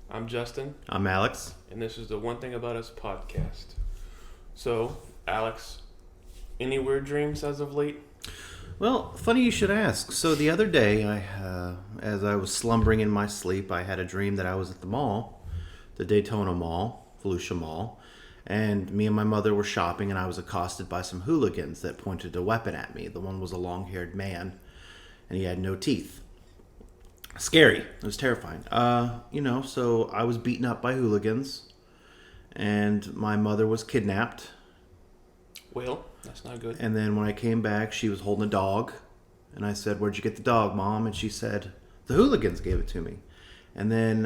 I'm Justin, I'm Alex. and this is the One Thing About Us podcast. So, Alex, any weird dreams as of late? Well, funny you should ask. So the other day, as I was slumbering in my sleep, I had a dream that I was at the mall, the Daytona Mall, Volusia Mall, and me and my mother were shopping, and I was accosted by some hooligans that pointed a weapon at me. The one was a long-haired man, and he had no teeth. Scary. It was terrifying. So I was beaten up by hooligans, and my mother was kidnapped. Well, that's not good. And then when I came back, she was holding a dog. And I said, "Where'd you get the dog, Mom?" And she said, "The hooligans gave it to me." And then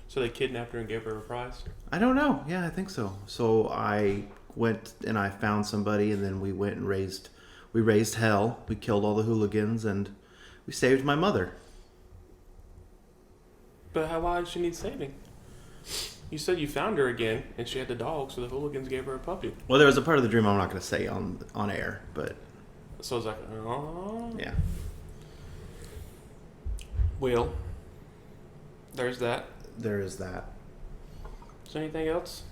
So they kidnapped her and gave her a prize? I don't know. Yeah, I think so. So I went and I found somebody, and then we went and we raised hell. We killed all the hooligans, and we saved my mother. But why did she need saving? You said you found her again, and she had the dog, so the hooligans gave her a puppy. Well, there was a part of the dream I'm not going to say on air, but So it's like, oh. yeah. Well, there's that. There is that. Is anything else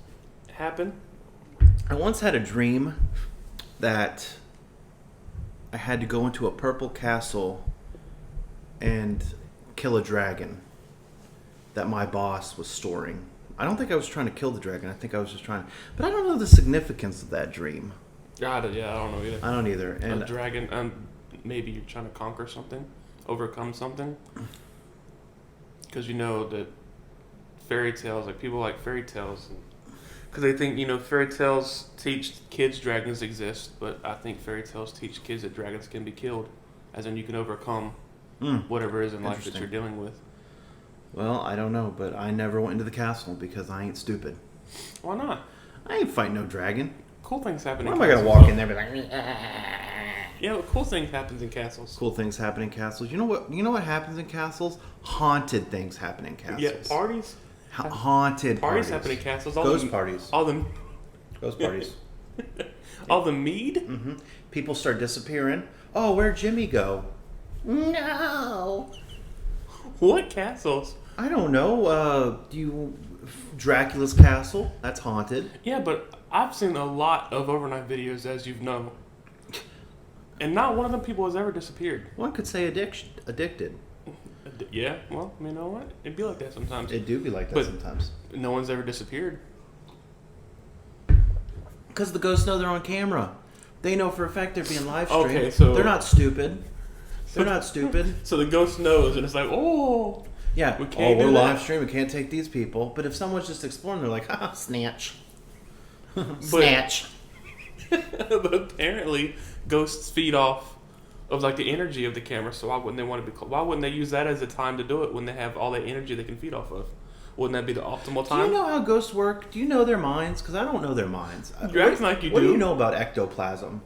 happen? I once had a dream that I had to go into a purple castle and kill a dragon that my boss was storing. I don't think I was trying to kill the dragon. I think I was just trying to... But I don't know the significance of that dream. I don't know either. I don't either. And A dragon, maybe you're trying to conquer something, overcome something. Because you know that fairy tales, like people like fairy tales, because they think, fairy tales teach kids dragons exist, but I think fairy tales teach kids that dragons can be killed, as in you can overcome whatever it is in life that you're dealing with. Well, I don't know, but I never went into the castle because I ain't stupid. Why not? I ain't fighting no dragon. Cool things happen Why in am I castles. going to walk in there and be like... Yeah, but cool things happens in castles. Cool things happen in castles. You know what happens in castles? Haunted things happen in castles. Yeah, parties. Haunted Parties happen in castles. Ghost parties. Ghost parties. All the mead? Mm-hmm. People start disappearing. Oh, where'd Jimmy go? No. What castles? I don't know. Dracula's castle? That's haunted. Yeah, but I've seen a lot of overnight videos, as you know. And not one of them people has ever disappeared. One could say addicted. Yeah, well, you know what? It'd be like that sometimes. It do be like that But sometimes. no one's ever disappeared. Because the ghosts know they're on camera. They know for a fact they're being live streamed. Okay, so... They're not stupid. They're not stupid. So the ghost knows, and it's like, oh... Yeah, we're live streaming. We can't take these people. But if someone's just exploring, they're like, ha, snatch. Snatch. But apparently, ghosts feed off of like the energy of the camera. So why wouldn't they want to be? Why wouldn't they use that as a time to do it when they have all that energy they can feed off of? Wouldn't that be the optimal time? Do you know how ghosts work? Do you know their minds? Because I don't know their minds. You're acting like you do. What do you know about ectoplasm?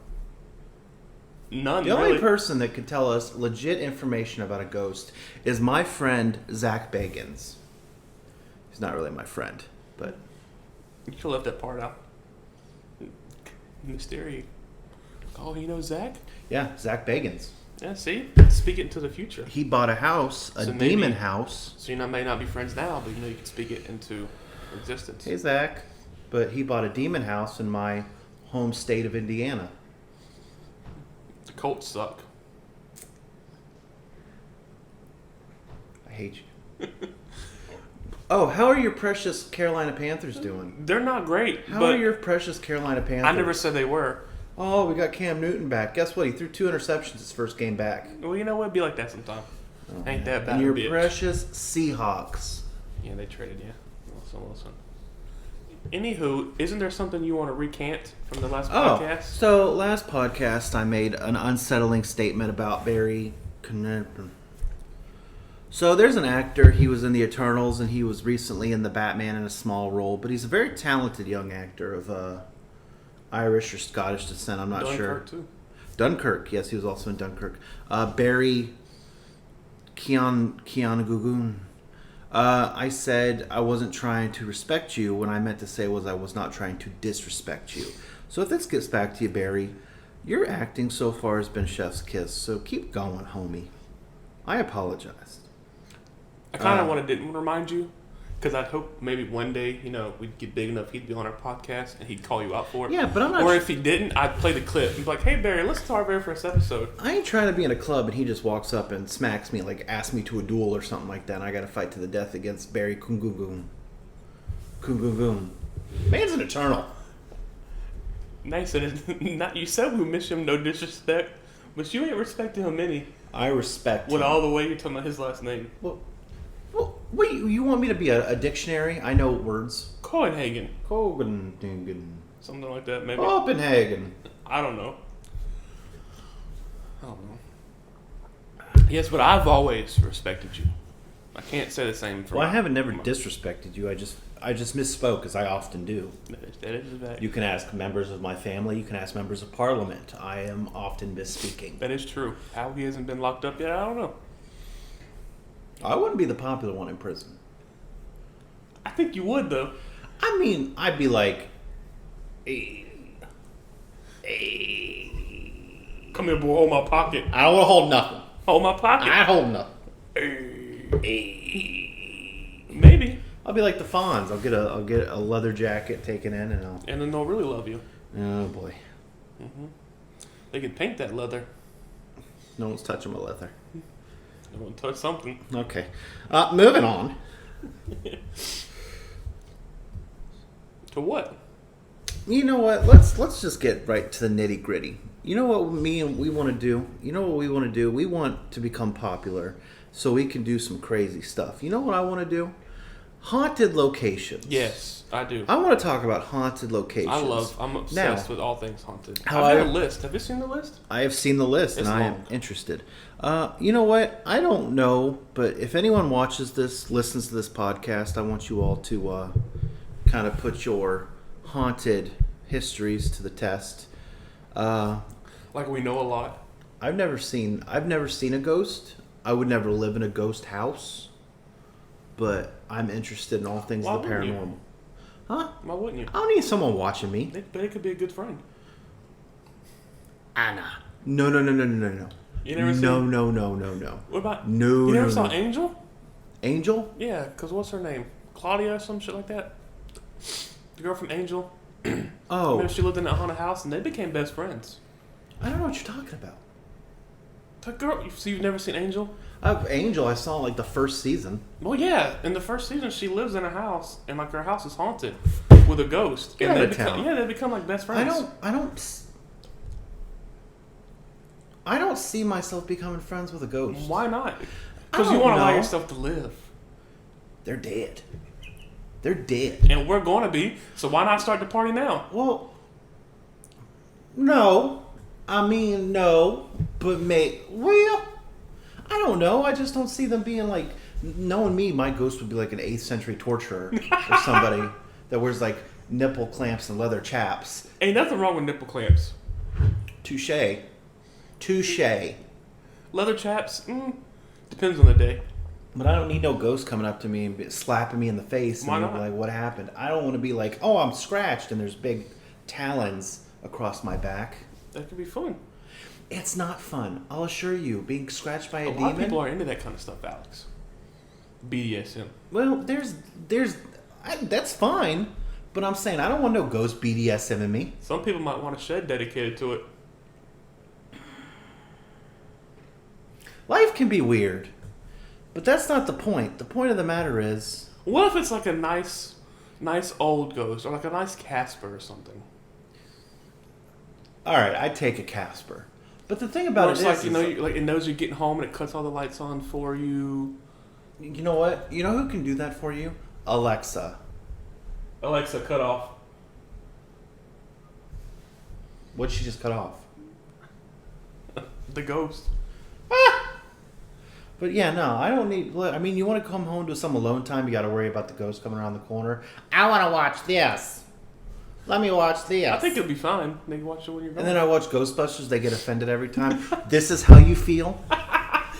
None. The really. only person that could tell us legit information about a ghost is my friend Zach Bagans. He's not really my friend, but You should have left that part out. Mystery. Oh, you know Zach? yeah, Zach Bagans. Yeah, see? Speak it into the future. He bought a house, a So demon maybe- house. So you may not be friends now, but you can speak it into existence. Hey, Zach. But he bought a demon house in my home state of Indiana. The Colts suck. I hate you. Oh, how are your precious Carolina Panthers doing? They're not great. How but are your precious Carolina Panthers? I never said they were. Oh, we got Cam Newton back. Guess what? He threw 2 interceptions his first game back. Well, you know what? It'd be like that sometime. Ain't that bad? And your bitch. precious Seahawks. Yeah, they traded you. Listen. Anywho, isn't there something you want to recant from the last podcast? So last podcast I made an unsettling statement about Barry. So there's an actor. He was in the Eternals, and he was recently in the Batman in a small role. But he's a very talented young actor of Irish or Scottish descent. I'm not sure. Dunkirk too. Dunkirk. Yes, he was also in Dunkirk. Barry Keoghan. I said I wasn't trying to respect you when I meant to say was I was not trying to disrespect you. So if this gets back to you, Barry, your acting so far has been chef's kiss. So keep going, homie. I apologized. I kind of didn't remind you because I'd hope maybe one day, we'd get big enough he'd be on our podcast and he'd call you out for it. Yeah, but I'm not. Or if he didn't, I'd play the clip and be like, "Hey Barry, listen to our very first episode." I ain't trying to be in a club and he just walks up and smacks me, like asks me to a duel or something like that, and I got to fight to the death against Barry Kungugoon. Kungugoon. Man's an eternal. Nice, and not you said we miss him. No disrespect, but you ain't respecting him any. I respect with him. all the way you're talking about his last name. Well, wait, you want me to be a dictionary? I know words. Copenhagen. Copenhagen. Something like that, maybe. Copenhagen. I don't know. Yes, but I've always respected you. I can't say the same for. Well, I haven't never disrespected you. I just misspoke, as I often do. That is bad. You can ask members of my family. You can ask members of Parliament. I am often misspeaking. That is true. How he hasn't been locked up yet, I don't know. I wouldn't be the popular one in prison. I think you would, though. I mean, I'd be like, hey. Come here, boy. Hold my pocket. I don't want to hold nothing. Hold my pocket. I hold nothing. Maybe. I'll be like the Fonz. I'll get a leather jacket taken in, and then they'll really love you. Oh boy. Mm-hmm. They can paint that leather. No one's touching my leather. They won't touch something. Okay. Moving on. To what? You know what? Let's just get right to the nitty gritty. You know what we want to do? You know what we want to do? We want to become popular so we can do some crazy stuff. You know what I want to do? Haunted locations. Yes, I do. I want to talk about haunted locations. I'm obsessed with all things haunted. I've got a list. Have you seen the list? I have seen the list, and I am interested. You know what? I don't know, but if anyone watches this, listens to this podcast, I want you all to kind of put your haunted histories to the test. Like we know a lot. I've never seen a ghost. I would never live in a ghost house, but I'm interested in all things of the paranormal. Huh? Why wouldn't you? I don't need someone watching me. But it could be a good friend. Anna. No. You never seen? No. What about? No. You never saw Angel? Angel? Yeah, because what's her name? Claudia or some shit like that? The girl from Angel. Oh. Remember she lived in a haunted house and they became best friends. I don't know what you're talking about. The girl. So you've never seen Angel? Angel, I saw like the first season. Well, yeah. In the first season, she lives in a house and like her house is haunted with a ghost. Get and out they of town. they become like best friends. I don't see myself becoming friends with a ghost. Why not? Because you want to allow yourself to live. They're dead. They're dead. And we're going to be. So why not start the party now? Well, no. I mean, no. But well, I don't know. I just don't see them being like, knowing me, my ghost would be like an 8th century torturer or somebody that wears like nipple clamps and leather chaps. Ain't nothing wrong with nipple clamps. Touche. Leather chaps, depends on the day. But I don't need no ghost coming up to me and slapping me in the face and be like, what happened? I don't want to be like, oh, I'm scratched and there's big talons across my back. That could be fun. It's not fun. I'll assure you. Being scratched by a demon. A lot of people are into that kind of stuff, Alex. BDSM. Well, that's fine. But I'm saying I don't want no ghost BDSM in me. Some people might want a shed dedicated to it. Life can be weird. But that's not the point. The point of the matter is... What if it's like a nice old ghost or like a nice Casper or something? All right, I'd take a Casper. But the thing about it is... like, it knows you're getting home and it cuts all the lights on for you. You know what? You know who can do that for you? Alexa. Alexa, cut off. What'd she just cut off? The ghost. But yeah, no, I don't need... I mean, you want to come home to some alone time, you got to worry about the ghost coming around the corner. I want to watch this. Let me watch this. I think it'll be fine. They can watch it when you're gone. And then I watch Ghostbusters. They get offended every time. This is how you feel?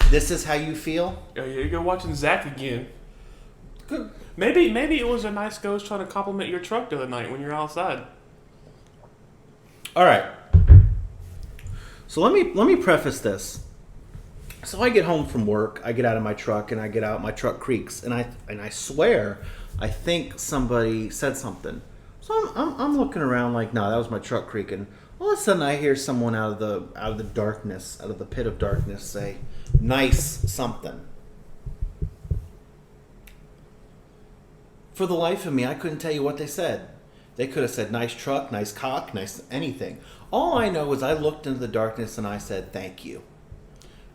This is how you feel? Yeah, you're watching Zach again. Good. Maybe it was a nice ghost trying to compliment your truck the other night when you're outside. All right. So let me preface this. So I get home from work, I get out of my truck, and I get out, my truck creaks, and I swear, I think somebody said something. So I'm looking around like, no, that was my truck creaking. All of a sudden, I hear someone out of the darkness, out of the pit of darkness, say, "Nice something." For the life of me, I couldn't tell you what they said. They could have said, "Nice truck, nice cock, nice anything." All I know is I looked into the darkness and I said, "Thank you."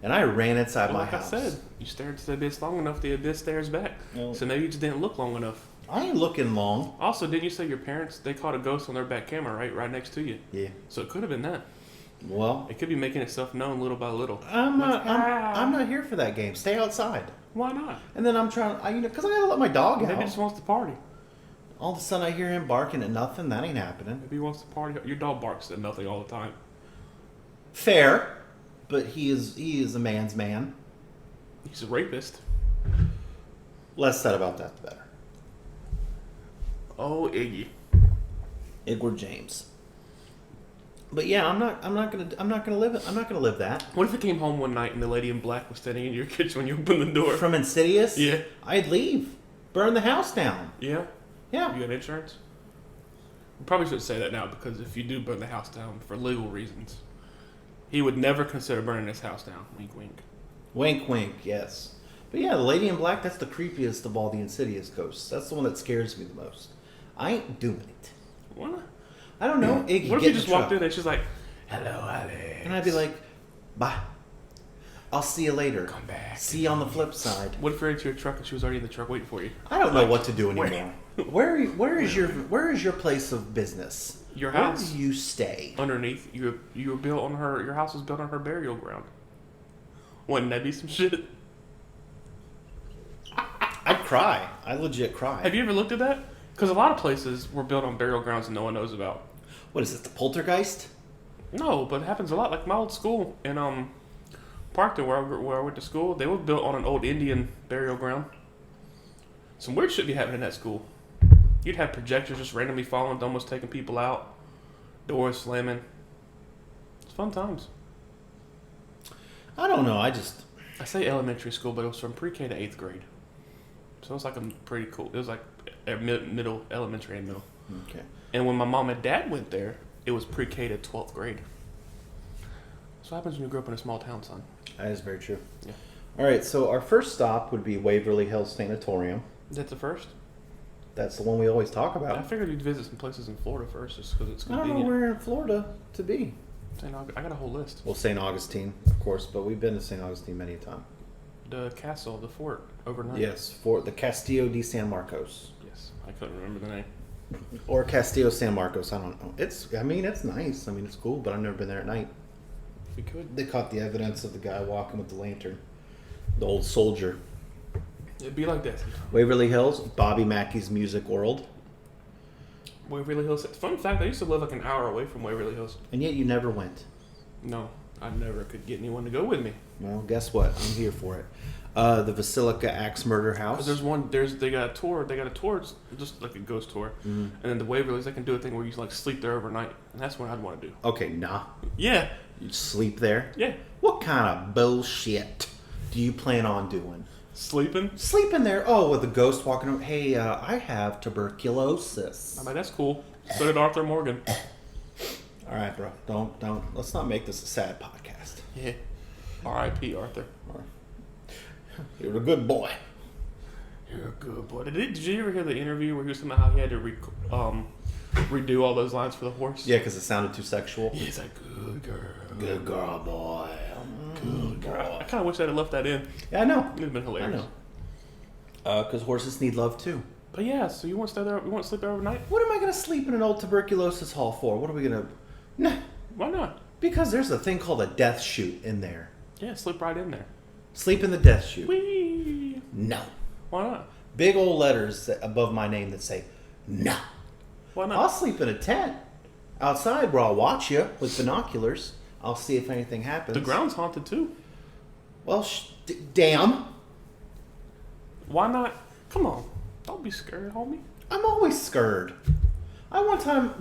And I ran inside my house. Like I said, you stared into the abyss long enough, the abyss stares back. Well, so maybe you just didn't look long enough. I ain't looking long. Also, didn't you say your parents, they caught a ghost on their back camera, right next to you? Yeah. So it could have been that. Well, It could be making itself known little by little. I'm not here for that game. Stay outside. Why not? And then I'm trying, because I gotta let my dog Maybe out. he just wants to party. All of a sudden, I hear him barking at nothing. That ain't happening. Maybe he wants to party. Your dog barks at nothing all the time. Fair, but he is a man's man. He's a rapist. Less said about that, the better. Oh, Iggy. Edward James. But yeah, I'm not gonna live that. What if you came home one night and the lady in black was standing in your kitchen when you opened the door? From Insidious? Yeah. I'd leave. Burn the house down. Yeah? Yeah. You got insurance? We probably should say that now because if you do burn the house down for legal reasons, he would never consider burning this house down. Wink, wink. Wink, wink, yes. But yeah, the lady in black, that's the creepiest of all the Insidious ghosts. That's the one that scares me the most. I ain't doing it. Why not? I don't know. Iggy, What if get you just the truck. walked in and she's like, "Hello, Alex." And I'd be like, "Bye. I'll see you later. "Come back." See you on the flip side." What if you're into your truck and she was already in the truck waiting for you? I don't know what to do anymore. Where is your place of business? Your house. Where do you stay? Underneath, you were built on her. Your house was built on her burial ground. Wouldn't that be some shit? I'd cry. I legit cry. Have you ever looked at that? Because a lot of places were built on burial grounds and no one knows about. What is it? The poltergeist? No, but it happens a lot. Like my old school in Parkton, where I went to school, they were built on an old Indian burial ground. Some weird shit be happening in that school. You'd have projectors just randomly falling, almost taking people out, doors slamming. It's fun times. I don't know. I say elementary school, but it was from pre-K to 8th grade. So it was like a pretty cool. It was like middle, elementary and middle. Okay. And when my mom and dad went there, it was pre-K to 12th grade. That's what happens when you grow up in a small town, son. That is very true. Yeah. All right. So our first stop would be Waverly Hills Sanatorium. Is that the first? That's the one we always talk about. I figured you'd visit some places in Florida first, just because it's I don't convenient. know where in Florida to be. I got a whole list. Well, St. Augustine, of course, but we've been to St. Augustine many a time. The castle, the fort, overnight. Yes, for the Castillo de San Marcos. Yes, I couldn't remember the name. Or Castillo San Marcos, I don't know. It's nice. I mean, it's cool, but I've never been there at night. We could. They caught the evidence of the guy walking with the lantern. The old soldier. It'd be like that. Waverly Hills, Bobby Mackey's Music World. Waverly Hills. Fun fact: I used to live like an hour away from Waverly Hills. And yet you never went. No, I never could get anyone to go with me. Well, guess what? I'm here for it. The Basilica Axe Murder House. They got a tour. They got a tour, it's just like a ghost tour. Mm-hmm. And then the Waverly's, they can do a thing where you like sleep there overnight, and that's what I'd want to do. Okay, nah. Yeah, You sleep there? yeah, What kind of bullshit do you plan on doing? sleeping. Sleeping there? Oh, with a ghost walking around. Hey, I have tuberculosis. I mean, that's cool. So did Arthur Morgan. All right, bro. Don't. Let's not make this a sad podcast. Yeah. R.I.P. Arthur. You're a good boy. You're a good boy. Did you ever hear the interview where he was talking about how he had to redo all those lines for the horse? Yeah, because it sounded too sexual. He's like, good girl. Good girl, boy. Good girl. I kind of wish I'd have left that in. Yeah, I know. It'd have been hilarious. I know. Because horses need love too. But yeah, so you want to stay there? You want to sleep there overnight? What am I going to sleep in an old tuberculosis hall for? What are we going to... Nah. Why not? Because there's a thing called a death chute in there. Yeah, sleep right in there. Sleep in the death chute. Whee! No. Why not? Big old letters above my name that say, no. Why not? I'll sleep in a tent outside where I'll watch you with binoculars. I'll see if anything happens. The ground's haunted too. Well, damn. Why not? Come on. Don't be scared, homie. I'm always scared. I one time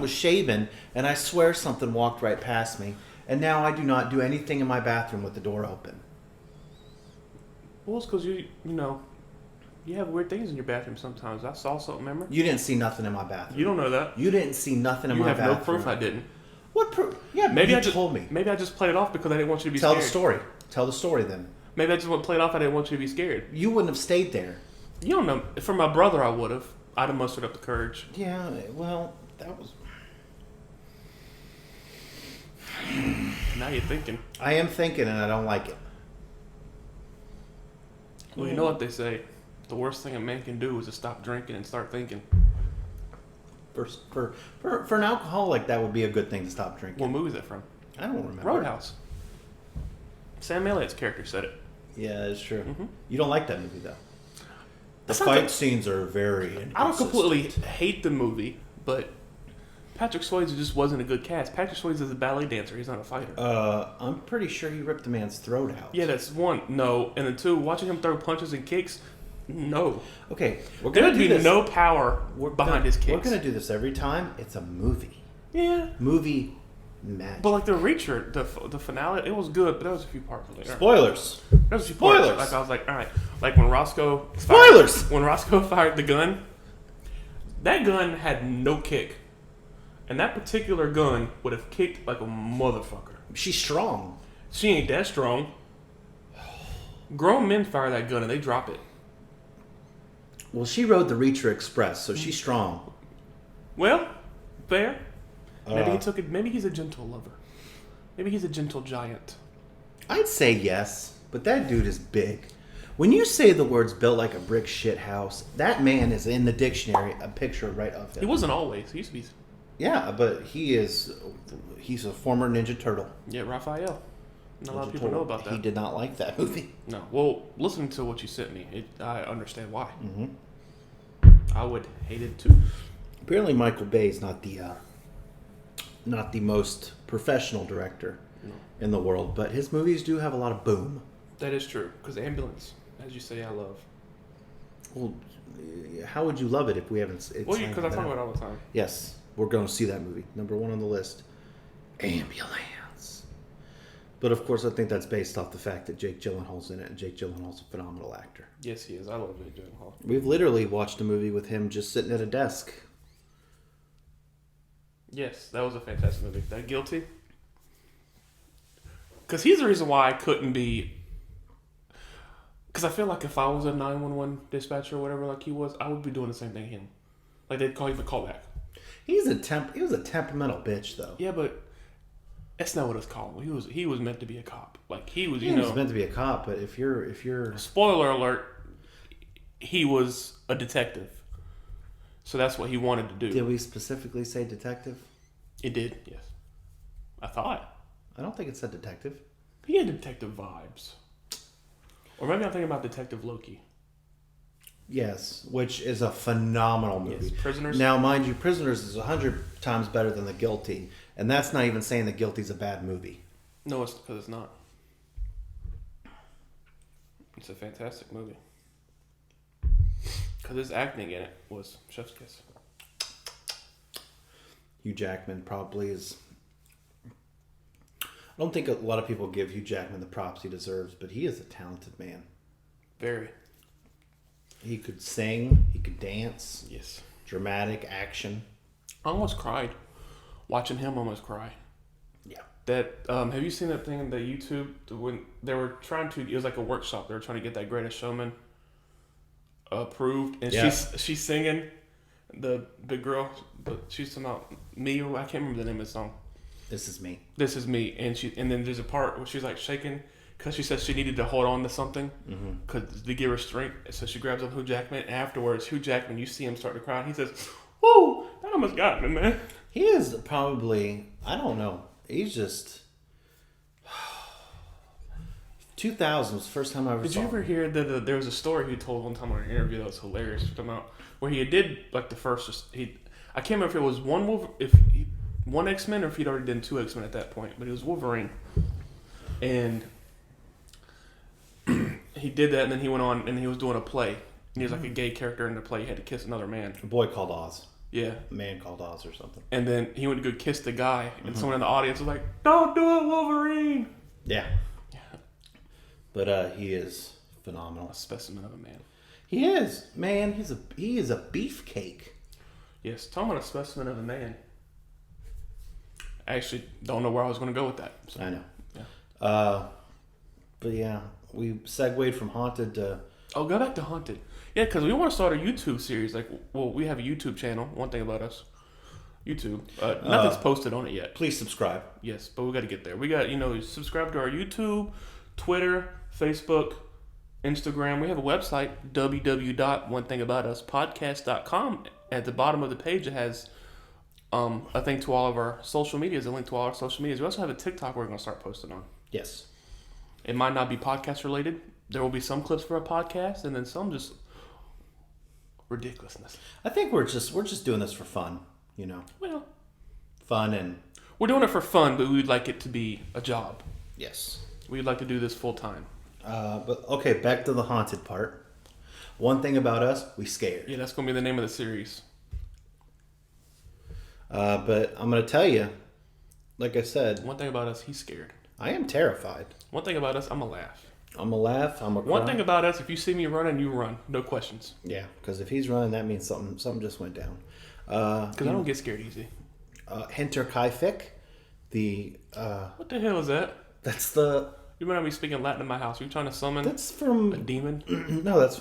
was shaving, and I swear something walked right past me, and now I do not do anything in my bathroom with the door open. Well, it's because you have weird things in your bathroom sometimes. I saw something, remember? You didn't see nothing in my bathroom. You don't know that. You didn't see nothing in my bathroom. You have no proof I didn't. What proof? Yeah, maybe you told me. Maybe I just played it off because I didn't want you to be scared. scared. Tell the story. Tell the story then. Maybe I just played it off. I didn't want you to be scared. You wouldn't have stayed there. You don't know. For my brother, I would have. I'd have mustered up the courage. Yeah, well, that was... Now you're thinking. I am thinking, and I don't like it. Well, you know what they say. The worst thing a man can do is to stop drinking and start thinking. For an alcoholic, that would be a good thing to stop drinking. What movie is that from? I don't remember. Roadhouse. Sam Elliott's character said it. Yeah, it's true. Mm-hmm. You don't like that movie, though. The That's fight scenes are very inconsistent. I don't completely hate the movie, but Patrick Swayze just wasn't a good cast. Patrick Swayze is a ballet dancer. He's not a fighter. I'm pretty sure he ripped the man's throat out. Yeah, that's one. No. And then two, watching him throw punches and kicks, no. Okay, there would be no power behind his kicks. We're going to do this every time. It's a movie. Yeah. Movie magic. But like the Reacher, the finale, it was good, but there was a few parts of it. Spoilers. There was a few parts. Spoilers. Like I was like, all right. Like when Roscoe fired the gun, that gun had no kick. And that particular gun would have kicked like a motherfucker. She's strong. She ain't that strong. Grown men fire that gun and they drop it. Well, she rode the Reacher Express, so she's strong. Well, fair. Maybe he took it. Maybe he's a gentle lover. Maybe he's a gentle giant. I'd say yes, but that dude is big. When you say the words "built like a brick shit house," that man is in the dictionary. A picture right of him. He wasn't always. He used to be. Yeah, but he's a former Ninja Turtle. Yeah, Raphael. Not a lot of people know about that. He did not like that movie. No. Well, listening to what you sent me, I understand why. Mm-hmm. I would hate it too. Apparently, Michael Bay is not the most professional director in the world, but his movies do have a lot of boom. That is true. Because Ambulance, as you say, I love. Well, how would you love it if we haven't? Well, because I talk about it all the time. Yes, we're going to see that movie. Number 1 on the list, Ambulance. But of course, I think that's based off the fact that Jake Gyllenhaal's in it, and Jake Gyllenhaal's a phenomenal actor. Yes, he is. I love Jake Gyllenhaal. We've literally watched a movie with him just sitting at a desk. Yes, that was a fantastic movie. That Guilty? Because he's the reason why I couldn't be... Because I feel like if I was a 911 dispatcher or whatever like he was, I would be doing the same thing him. Like they'd call you for callback. He was a temperamental bitch, though. Yeah, but that's not what it's called. He was meant to be a cop. Like he was, He was meant to be a cop, but if you're spoiler alert, he was a detective. So that's what he wanted to do. Did we specifically say detective? It did, yes. I thought. I don't think it said detective. He had detective vibes. Or maybe I'm thinking about Detective Loki. Yes, which is a phenomenal movie. Yes, Prisoners. Now, mind you, Prisoners is 100 times better than The Guilty, and that's not even saying The Guilty's a bad movie. No, it's because it's not. It's a fantastic movie. Because his acting in it was chef's kiss. Hugh Jackman probably is... I don't think a lot of people give Hugh Jackman the props he deserves, but he is a talented man. Very. He could sing, he could dance. Yes. Dramatic action. I almost cried. Watching him almost cry. Yeah. That, have you seen that thing on the YouTube when they were trying to, it was like a workshop, they were trying to get that Greatest Showman approved, and yeah. she's singing, the big girl, but she's talking about me, or I can't remember the name of the song. This is me. This is me, and then there's a part where she's like shaking because she says she needed to hold on to something to give her strength. So she grabs on Hugh Jackman, and afterwards, Hugh Jackman, you see him start to cry, and he says, "Whoa, that almost got me, man." He is probably, I don't know, he's just... 2000 was the first time I ever saw Did you ever hear that there was a story he told one time on an interview that was hilarious? About where he did like the first. I can't remember if it was one X-Men or if he'd already done 2 X-Men at that point, but it was Wolverine, and he did that, and then he went on and he was doing a play. And he was like a gay character in the play. He had to kiss another man. A Boy Called Oz. Yeah. A Man Called Oz or something. And then he went to go kiss the guy, and someone in the audience was like, "Don't do it, Wolverine!" Yeah. But he is phenomenal. A specimen of a man. He is. Man, he is a beefcake. Yes, talking about a specimen of a man. I actually don't know where I was going to go with that. So. I know. Yeah. But yeah, we segued from Haunted to... Oh, go back to Haunted. Yeah, because we want to start a YouTube series. We have a YouTube channel. One thing about us. YouTube. Nothing's posted on it yet. Please subscribe. Yes, but we got to get there. We got, subscribe to our YouTube, Twitter, Facebook, Instagram. We have a website, www.onethingaboutaspodcast.com. At the bottom of the page, it has a thing to all of our social medias, a link to all our social medias. We also have a TikTok we're going to start posting on. Yes. It might not be podcast related. There will be some clips for a podcast, and then some just ridiculousness. I think we're just doing this for fun, Well, fun and... We're doing it for fun, but we'd like it to be a job. Yes. We'd like to do this full time. But okay, back to the haunted part. One thing about us, we scared. Yeah, that's going to be the name of the series. But I'm going to tell you, like I said... One thing about us, he's scared. I am terrified. One thing about us, I'm going to laugh. I'm going to laugh, I'm going to cry. One thing about us, if you see me running, you run. No questions. Yeah, because if he's running, that means something just went down. Because I don't get scared easy. Hinterkaifeck, What the hell is that? That's the... You might not be speaking Latin in my house. Are you trying to summon That's from... a demon? No, that's...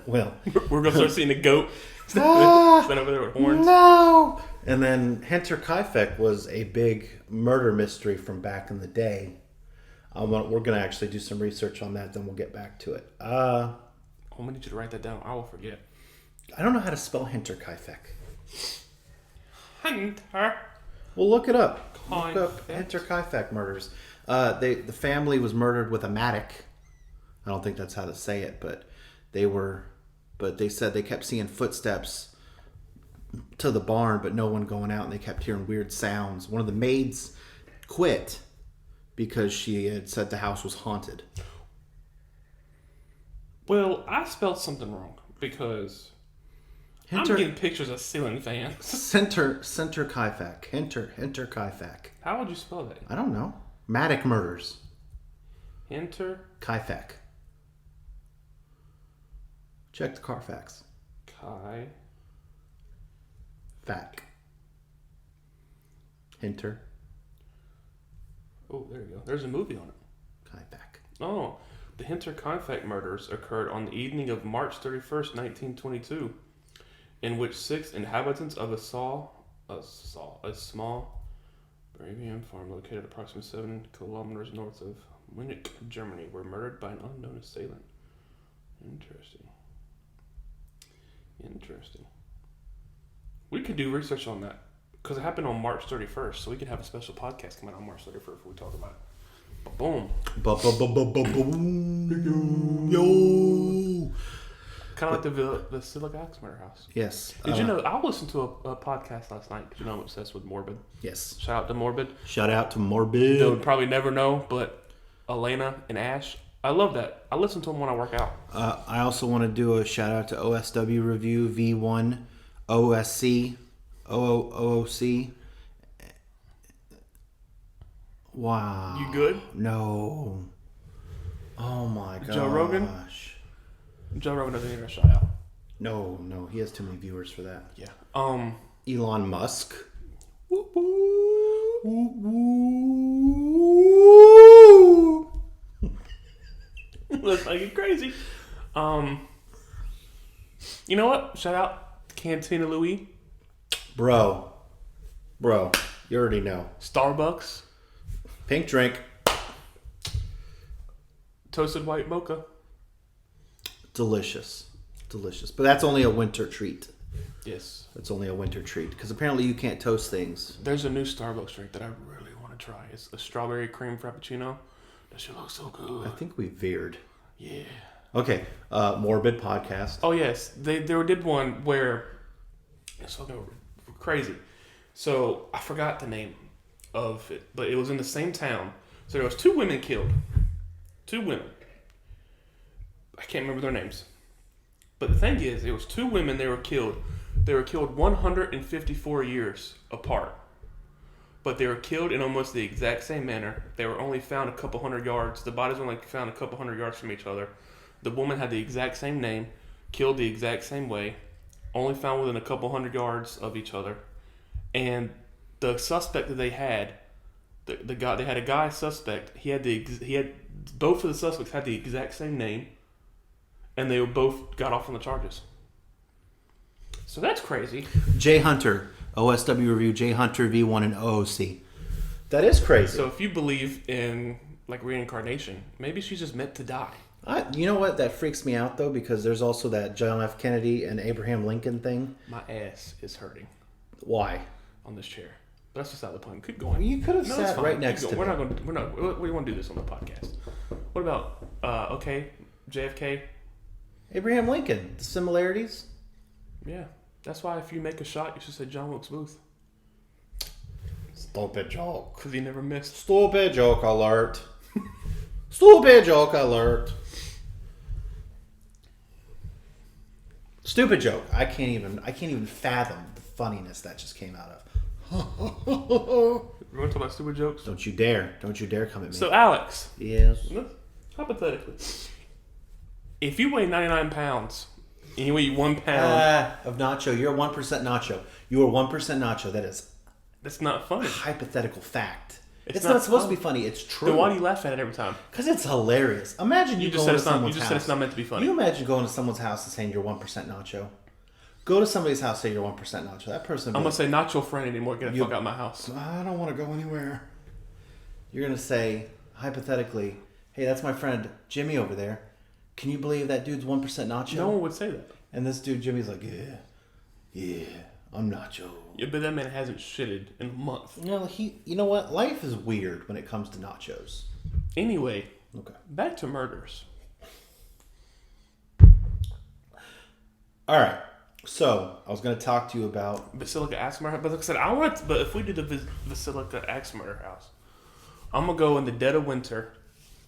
well... We're going to start seeing a goat stand over there with horns. No! And then Hinterkaifeck was a big murder mystery from back in the day. We're going to actually do some research on that, then we'll get back to it. I'm going to need you to write that down. I will forget. I don't know how to spell Hinterkaifeck. Hunter. Well, look it up. Look up Kaifeck. Hinterkaifeck murders. The family was murdered with a mattock. I don't think that's how to say it, but they said they kept seeing footsteps to the barn, but no one going out, and they kept hearing weird sounds. One of the maids quit because she had said the house was haunted. Well, I spelled something wrong because I'm getting pictures of ceiling fans. Hinterkaifeck. How would you spell that? I don't know. Mattock murders. Kaifeck. Check the Carfax. Fack. Hinter. Oh, there you go. There's a movie on it. Kaifeck. Oh, the Hinterkaifeck murders occurred on the evening of March 31st, 1922, in which 6 inhabitants of a small Bavarian farm located approximately 7 kilometers north of Munich, Germany, were murdered by an unknown assailant. Interesting. We could do research on that because it happened on March 31st, so we could have a special podcast come out on March 31st where we talk about it. Boom. Yo. Kind of like the Silic Axe Murder House. Yes. Did you know, I listened to a podcast last night because I'm obsessed with Morbid. Yes. Shout out to Morbid. Shout out to Morbid. They would probably never know, but Elena and Ash, I love that. I listen to them when I work out. I also want to do a shout out to OSW Review V1 OSC OOC. Wow. You good? No. Oh my gosh. Joe Rogan? Joe Rogan doesn't need a shout out. No, he has too many viewers for that. Yeah. Elon Musk. Whoop, whoop. Whoop, whoop. Looks like you're crazy. You know what? Shout out Cantina Louis. Bro, you already know. Starbucks. Pink drink. Toasted white mocha. Delicious. But that's only a winter treat. Yes. That's only a winter treat. Because apparently you can't toast things. There's a new Starbucks drink that I really want to try. It's a strawberry cream frappuccino. That shit looks so good. I think we veered. Yeah. Okay. Morbid podcast. Oh, yes. They did one where... It's fucking crazy. So, I forgot the name of it. But it was in the same town. So, there was 2 women killed. 2 women. I can't remember their names. But the thing is, it was 2 women, they were killed They were killed 154 years apart. But they were killed in almost the exact same manner. They were only found a couple hundred yards. The bodies were only found a couple hundred yards from each other. The woman had the exact same name, killed the exact same way, only found within a couple hundred yards of each other. And the suspect that they had, the guy, they had a guy suspect. He had both of the suspects had the exact same name, and they were both got off on the charges. So that's crazy. Jay Hunter, OSW review. Jay Hunter V1 and OOC. That is crazy. So if you believe in like reincarnation, maybe she's just meant to die. You know what? That freaks me out though, because there's also that John F. Kennedy and Abraham Lincoln thing. My ass is hurting. Why? On this chair. But that's just out of the point. Keep going. You could have sat right next to me. We're not going. We want to do this on the podcast. What about JFK? Abraham Lincoln. The similarities. Yeah, that's why if you make a shot, you should say John Wilkes Booth. Stupid joke. Because he never missed. Stupid joke alert. Stupid joke alert. Stupid joke. I can't even fathom the funniness that just came out of. You want to talk about stupid jokes? Don't you dare come at me. So Alex. Yes. Hypothetically, if you weigh 99 pounds and you eat 1 pound of nacho, you're 1% nacho. You are 1% nacho. That's not funny. Hypothetical fact. It's not supposed to be funny. It's true. Then why do you laugh at it every time? Because it's hilarious. Imagine you just said it's not meant to be funny. You imagine going to someone's house and saying you're 1% nacho. Go to somebody's house, say you're 1% nacho. That person. I'm gonna say not your friend anymore. Get the fuck out of my house. I don't want to go anywhere. You're gonna say hypothetically, hey, that's my friend Jimmy over there. Can you believe that dude's 1% nacho? No one would say that. And this dude Jimmy's like, yeah, I'm nacho. Yeah, but that man hasn't shitted in a month. You know what? Life is weird when it comes to nachos. Anyway, okay. Back to murders. All right. So I was going to talk to you about Basilica Axe Murder. But like I said, but if we did the Basilica Axe Murder house, I'm gonna go in the dead of winter.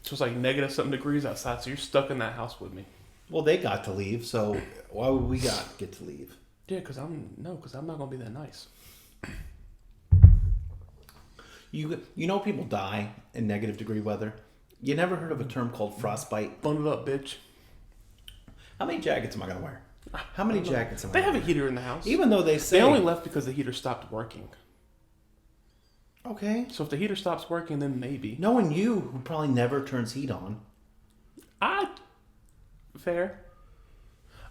So it's like negative something degrees outside. So you're stuck in that house with me. Well, they got to leave. So why would we get to leave? Yeah, because I'm not gonna be that nice. You know people die in negative degree weather. You never heard of a term called frostbite? Bundle up, bitch. How many jackets am I gonna wear? How many jackets am I They gonna have a heater in the house. Even though they say they only left because the heater stopped working. Okay. So if the heater stops working, then maybe. Knowing you, who probably never turns heat on. Fair.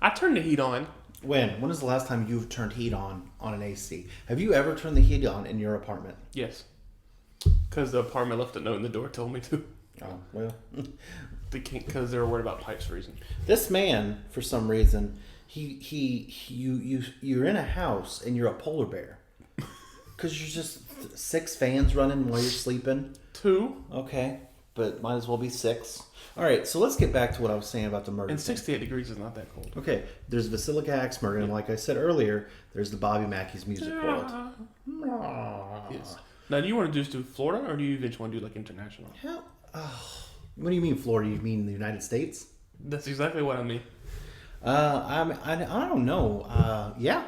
I turned the heat on. When is the last time you've turned heat on an AC? Have you ever turned the heat on in your apartment? Yes. Because the apartment left a note in the door told me to. Oh, well. Because they were worried about pipes freezing. This man, for some reason, you're in a house and you're a polar bear. Because you're just 6 fans running while you're sleeping. 2. Okay, but might as well be 6. All right, so let's get back to what I was saying about the murder. And 68 degrees is not that cold. Okay, there's Basilica Axe Murder, and like I said earlier, there's the Bobby Mackey's Music World. Yes. Now, do you want to just do Florida, or do you eventually want to do like international? Hell, what do you mean Florida? You mean the United States? That's exactly what I mean. I don't know. Yeah.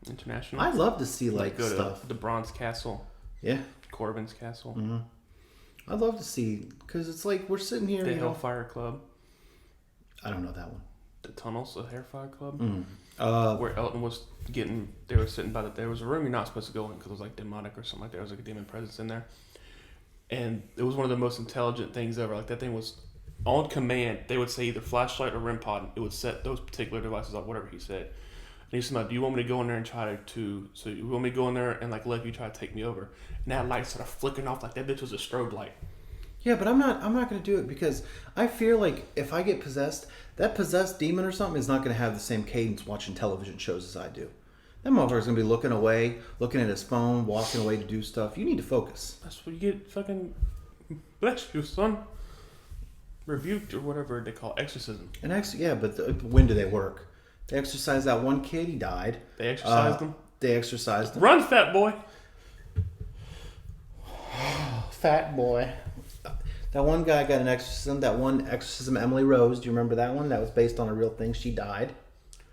International. I'd love to see like go stuff. To the Bronze Castle. Yeah. Corbin's Castle. Mm-hmm. I'd love to see, because it's like we're sitting here. The Hellfire Club. I don't know that one. The Tunnels of Hellfire Club. Mm. Where Elton was getting. They were sitting by there was a room you're not supposed to go in because it was like demonic or something like that. There was like a demon presence in there, and it was one of the most intelligent things ever. Like that thing was on command. They would say either flashlight or REM pod. It would set those particular devices up. Whatever he said. And he said, "Do you want me to go in there and try to? So you want me to go in there and like let you try to take me over?" And that light started flickering off like that bitch was a strobe light. Yeah, but I'm not going to do it because I feel like if I get possessed, that possessed demon or something is not going to have the same cadence watching television shows as I do. That motherfucker's going to be looking away, looking at his phone, walking away to do stuff. You need to focus. That's what you get fucking, bless you, son. Rebuked or whatever they call exorcism. Yeah, but when do they work? They exorcised that one kid, he died. They exorcised him? They exorcised him. Run, fat boy! Fat boy. That one guy got an exorcism. That one exorcism, Emily Rose. Do you remember that one? That was based on a real thing. She died.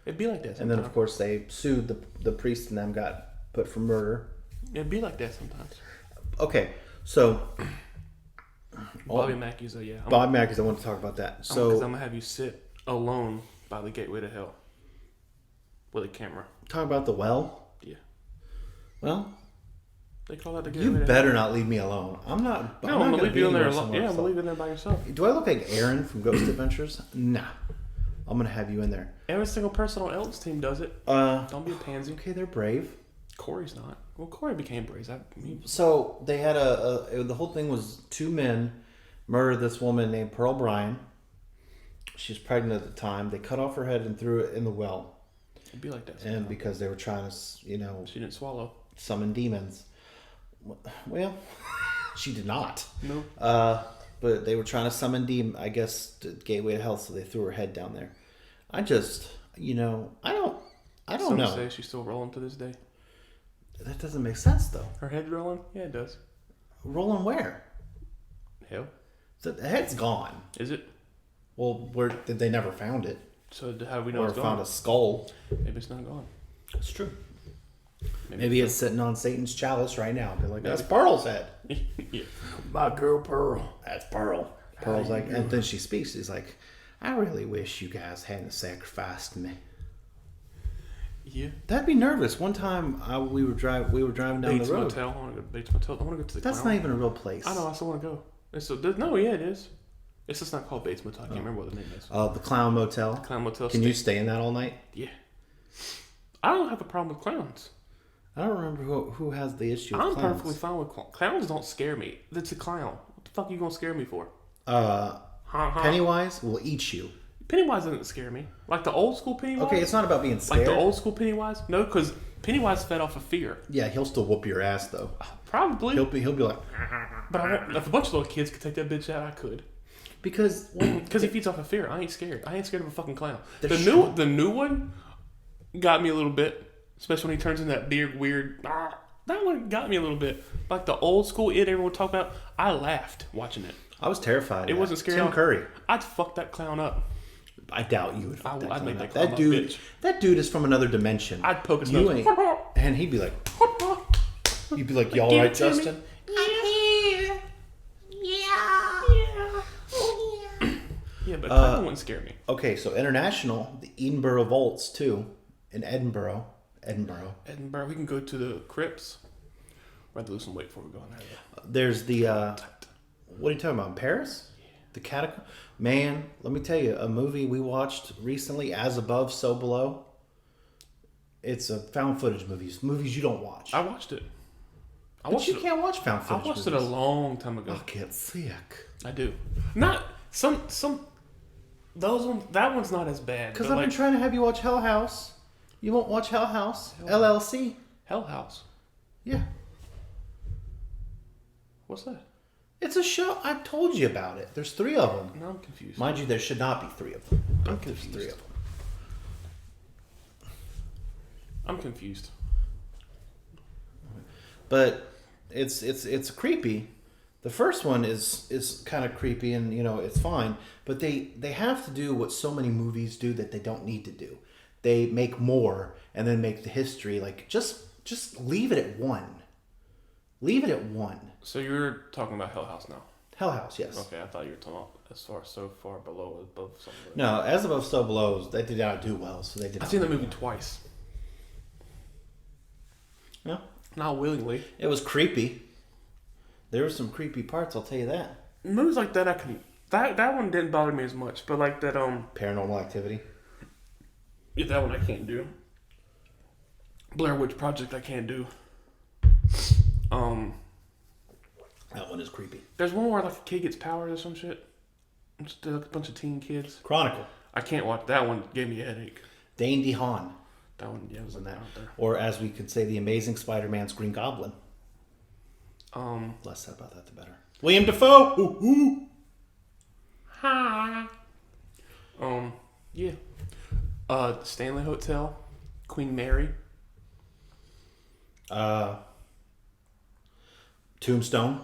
It'd be like that sometimes. And then, of course, they sued the priest and them got put for murder. It'd be like that sometimes. Okay, so... Bobby Mackey's, yeah. Bob Mackey's, I want to talk about that. So, Because I'm going to have you sit alone by the gateway to hell with a camera. Talk about the well? Yeah. Well... They call that the gateway You to better hell. not leave me alone. I'm not No, I'm going to leave you in there alone. somewhere Yeah, else. I'm going to leave you in there by yourself. Do I look like Aaron from Ghost Adventures? Nah. I'm going to have you in there. Every single person on Elton's team does it. Don't be a pansy. Okay, they're brave. Corey's not. Well, Corey became brave. So they had the whole thing was two men murdered this woman named Pearl Bryan. She was pregnant at the time. They cut off her head and threw it in the well. It'd be like that sometimes. And because they were trying to, she didn't swallow. Summon demons. Well, she did not. No. But they were trying to summon demons, I guess, to Gateway to Hell, so they threw her head down there. I just, I don't Some know. say she's still rolling to this day. That doesn't make sense, though. Her head's rolling? Yeah, it does. Rolling where? Hell. The head's gone. Is it? Well, where did they never found it? So how do we know Or it's gone? found a skull. Maybe it's not gone. It's true. Maybe it's sitting on Satan's chalice right now. Be like, that's Pearl's head. Yeah. My girl Pearl. That's Pearl. Pearl's like, and then she speaks. She's like, I really wish you guys hadn't sacrificed me. Yeah. That'd be nervous. One time we were driving down Bates the road. Motel. I want to go to Bates Motel. I want to go to the That's Clown. not even a real place. I know. I still want to go. It is. It's just not called Bates Motel. I can't remember what the name is. The Clown Motel. Clown Motel. Can you stay in that all night? Yeah. I don't have a problem with clowns. I don't remember who has the issue with I'm clowns. perfectly fine with clowns. Clowns don't scare me. It's a clown. What the fuck are you going to scare me for? Pennywise will eat you. Pennywise doesn't scare me. Like the old school Pennywise? Okay, it's not about being scared. Like the old school Pennywise? No, because Pennywise fed off of fear. Yeah, he'll still whoop your ass, though. Probably. He'll be like... But if a bunch of little kids could take that bitch out, I could. Because he feeds off of fear. I ain't scared. I ain't scared of a fucking clown. They're The new one got me a little bit. Especially when he turns in that big weird... that one got me a little bit. Like the old school It everyone talk about, I laughed watching it. I was terrified. It wasn't scary. Tim Curry. I'd fuck that clown up. I doubt you would fuck that I'd clown make up. that clown That up, dude, bitch. that dude is from another dimension. I'd poke his You nose. ain't. And he'd be like... You'd be like, you all Give right, it to me. Justin? Yeah, but clown wouldn't scare me. Okay, so international, the Edinburgh Vaults, too. In Edinburgh. Edinburgh. We can go to the crypts. We'll have to lose some weight before we go on there. There's the... what are you talking about? In Paris? Yeah. The catacomb? Man, let me tell you, a movie we watched recently, As Above, So Below. It's a found footage movies you don't watch. I watched it. But you can't watch found footage I watched movies. it a long time ago. I'll get sick. I do. Not some those ones. That one's not as bad. Because but I've been trying to have you watch Hell House. You won't watch Hell House? LLC? Hell House. Yeah. What's that? It's a show. I've told you about it. There's 3 of them. No, I'm confused. Mind you, there should not be 3 of them. I'm There's confused. 3 of them. I'm confused. But it's creepy. The first one is kind of creepy and it's fine, but they have to do what so many movies do that they don't need to do. They make more and then make the history like just leave it at 1. Leave it at 1. So you're talking about Hell House now? Hell House, yes. Okay, I thought you were talking about so far below above something. No, As Above, So Below, they did not do well, so they did. I've seen that movie twice. Yeah. Not willingly. It was creepy. There were some creepy parts, I'll tell you that. Movies like that, that one didn't bother me as much, but like that Paranormal Activity. Yeah, that one I can't do. Blair Witch Project I can't do. That one is creepy. There's one where like a kid gets powers or some shit. It's like a bunch of teen kids. Chronicle. I can't watch that one. Gave me a headache. Dane DeHaan. That one, yeah, was in that out there. Or as we could say, The Amazing Spider-Man's Green Goblin. Less said about that, the better. William Dafoe. Ooh, ooh. Hi. Yeah. Stanley Hotel, Queen Mary. Tombstone.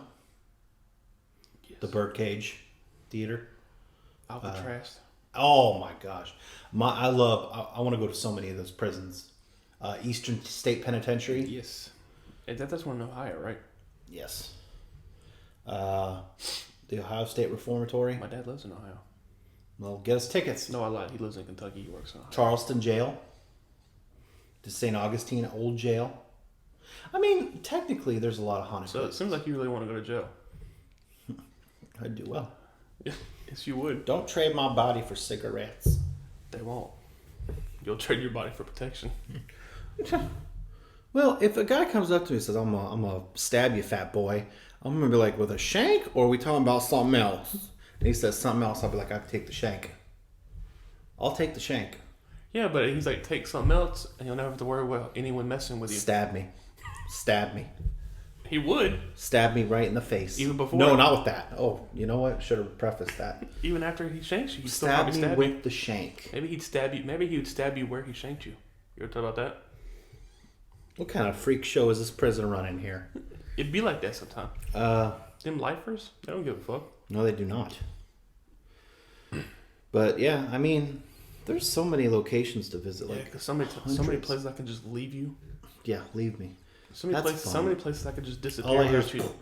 Yes. The Birdcage Theater. Alcatraz. Oh my gosh, I love. I want to go to so many of those prisons. Eastern State Penitentiary. Yes. That's one in Ohio, right? Yes. The Ohio State Reformatory. My dad lives in Ohio. Well, get us tickets. No, I lied. He lives in Kentucky. He works in Ohio. Charleston Jail. To St. Augustine Old Jail. I mean, technically, there's a lot of haunted So it places. seems like you really want to go to jail. I'd do well. Yeah. Yes, you would. Don't trade my body for cigarettes. They won't. You'll trade your body for protection. Well, if a guy comes up to me and says, I'm gonna stab you, fat boy, I'm going to be like, with a shank, or are we talking about something else? And he says something else, I'll be like, I'll take the shank. I'll take the shank. Yeah, but he's like, take something else, and you'll never have to worry about anyone messing with you. Stab me. Stab me. He would. Stab me right in the face. Even before? No, not with that. Oh, you know what? Should have prefaced that. Even after he shanks you, he'd still Stab probably me stab with you. the shank. Maybe he'd stab you. Maybe he would stab you where he shanked you. You ever thought about that? What kind of freak show is this prison running here? It'd be like that sometimes. Them lifers, they don't give a fuck. No, they do not. But yeah, I mean, there's so many locations to visit. Yeah, Like, because so many places I can just leave you. yeah, leave me. So many That's places. fun. So many places I could just disappear. All I hear is, without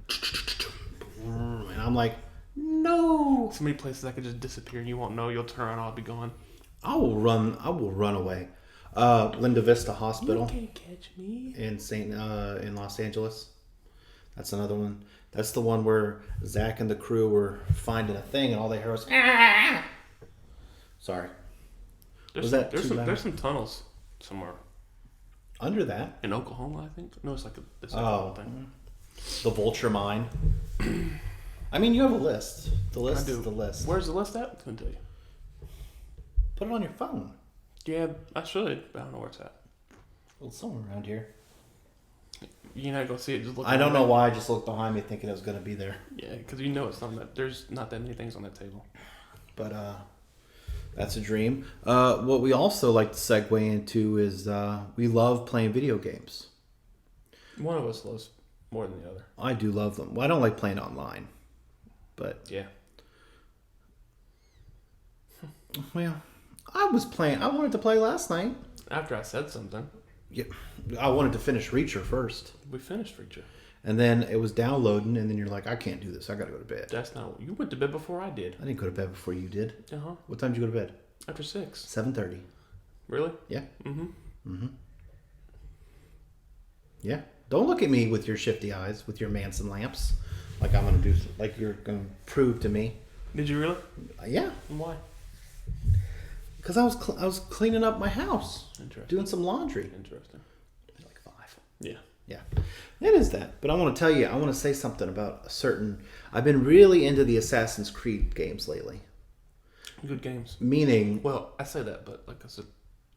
you. and I'm like, no. So many places I could just disappear and you won't know. You'll turn around, I'll be gone. I will run away. Linda Vista Hospital. You can't catch me. In Los Angeles. That's another one. That's the one where Zach and the crew were finding a thing, and all they heard was, ah! Sorry. There's some tunnels somewhere Under that? in Oklahoma, I think. No, it's like this thing. The Vulture Mine. I mean, you have a list. The list is the list. Where's the list at? Couldn't tell you. Put it on your phone. Yeah, I should, but I don't know where it's at. Well, somewhere around here. You're not gonna see it. Just look. I don't know why I just looked behind me thinking it was going to be there. Yeah, because you know it's not that. There's not that many things on that table. But that's a dream. What we also like to segue into is we love playing video games. One of us loves more than the other. I do love them. Well, I don't like playing online. But, Yeah. well, I wanted to play last night. After I said something, Yeah, I wanted to finish Reacher first. we finished Reacher. And then it was downloading, and then you're like, I can't do this. I got to go to bed. That's not. You went to bed before I did. I didn't go to bed before you did. Uh huh. What time did you go to bed? After 6. 7:30. Really? Yeah. Mm-hmm. Yeah. Don't look at me with your shifty eyes, with your Manson lamps, like I'm gonna do, like you're gonna prove to me. Did you really? Yeah. And why? Because I was cleaning up my house, Interesting. doing some laundry. Interesting. Like 5. Yeah. Yeah, it is that. But I want to tell you, I want to say something about a certain. I've been really into the Assassin's Creed games lately. Good games. Meaning, Well, I say that, but like I said,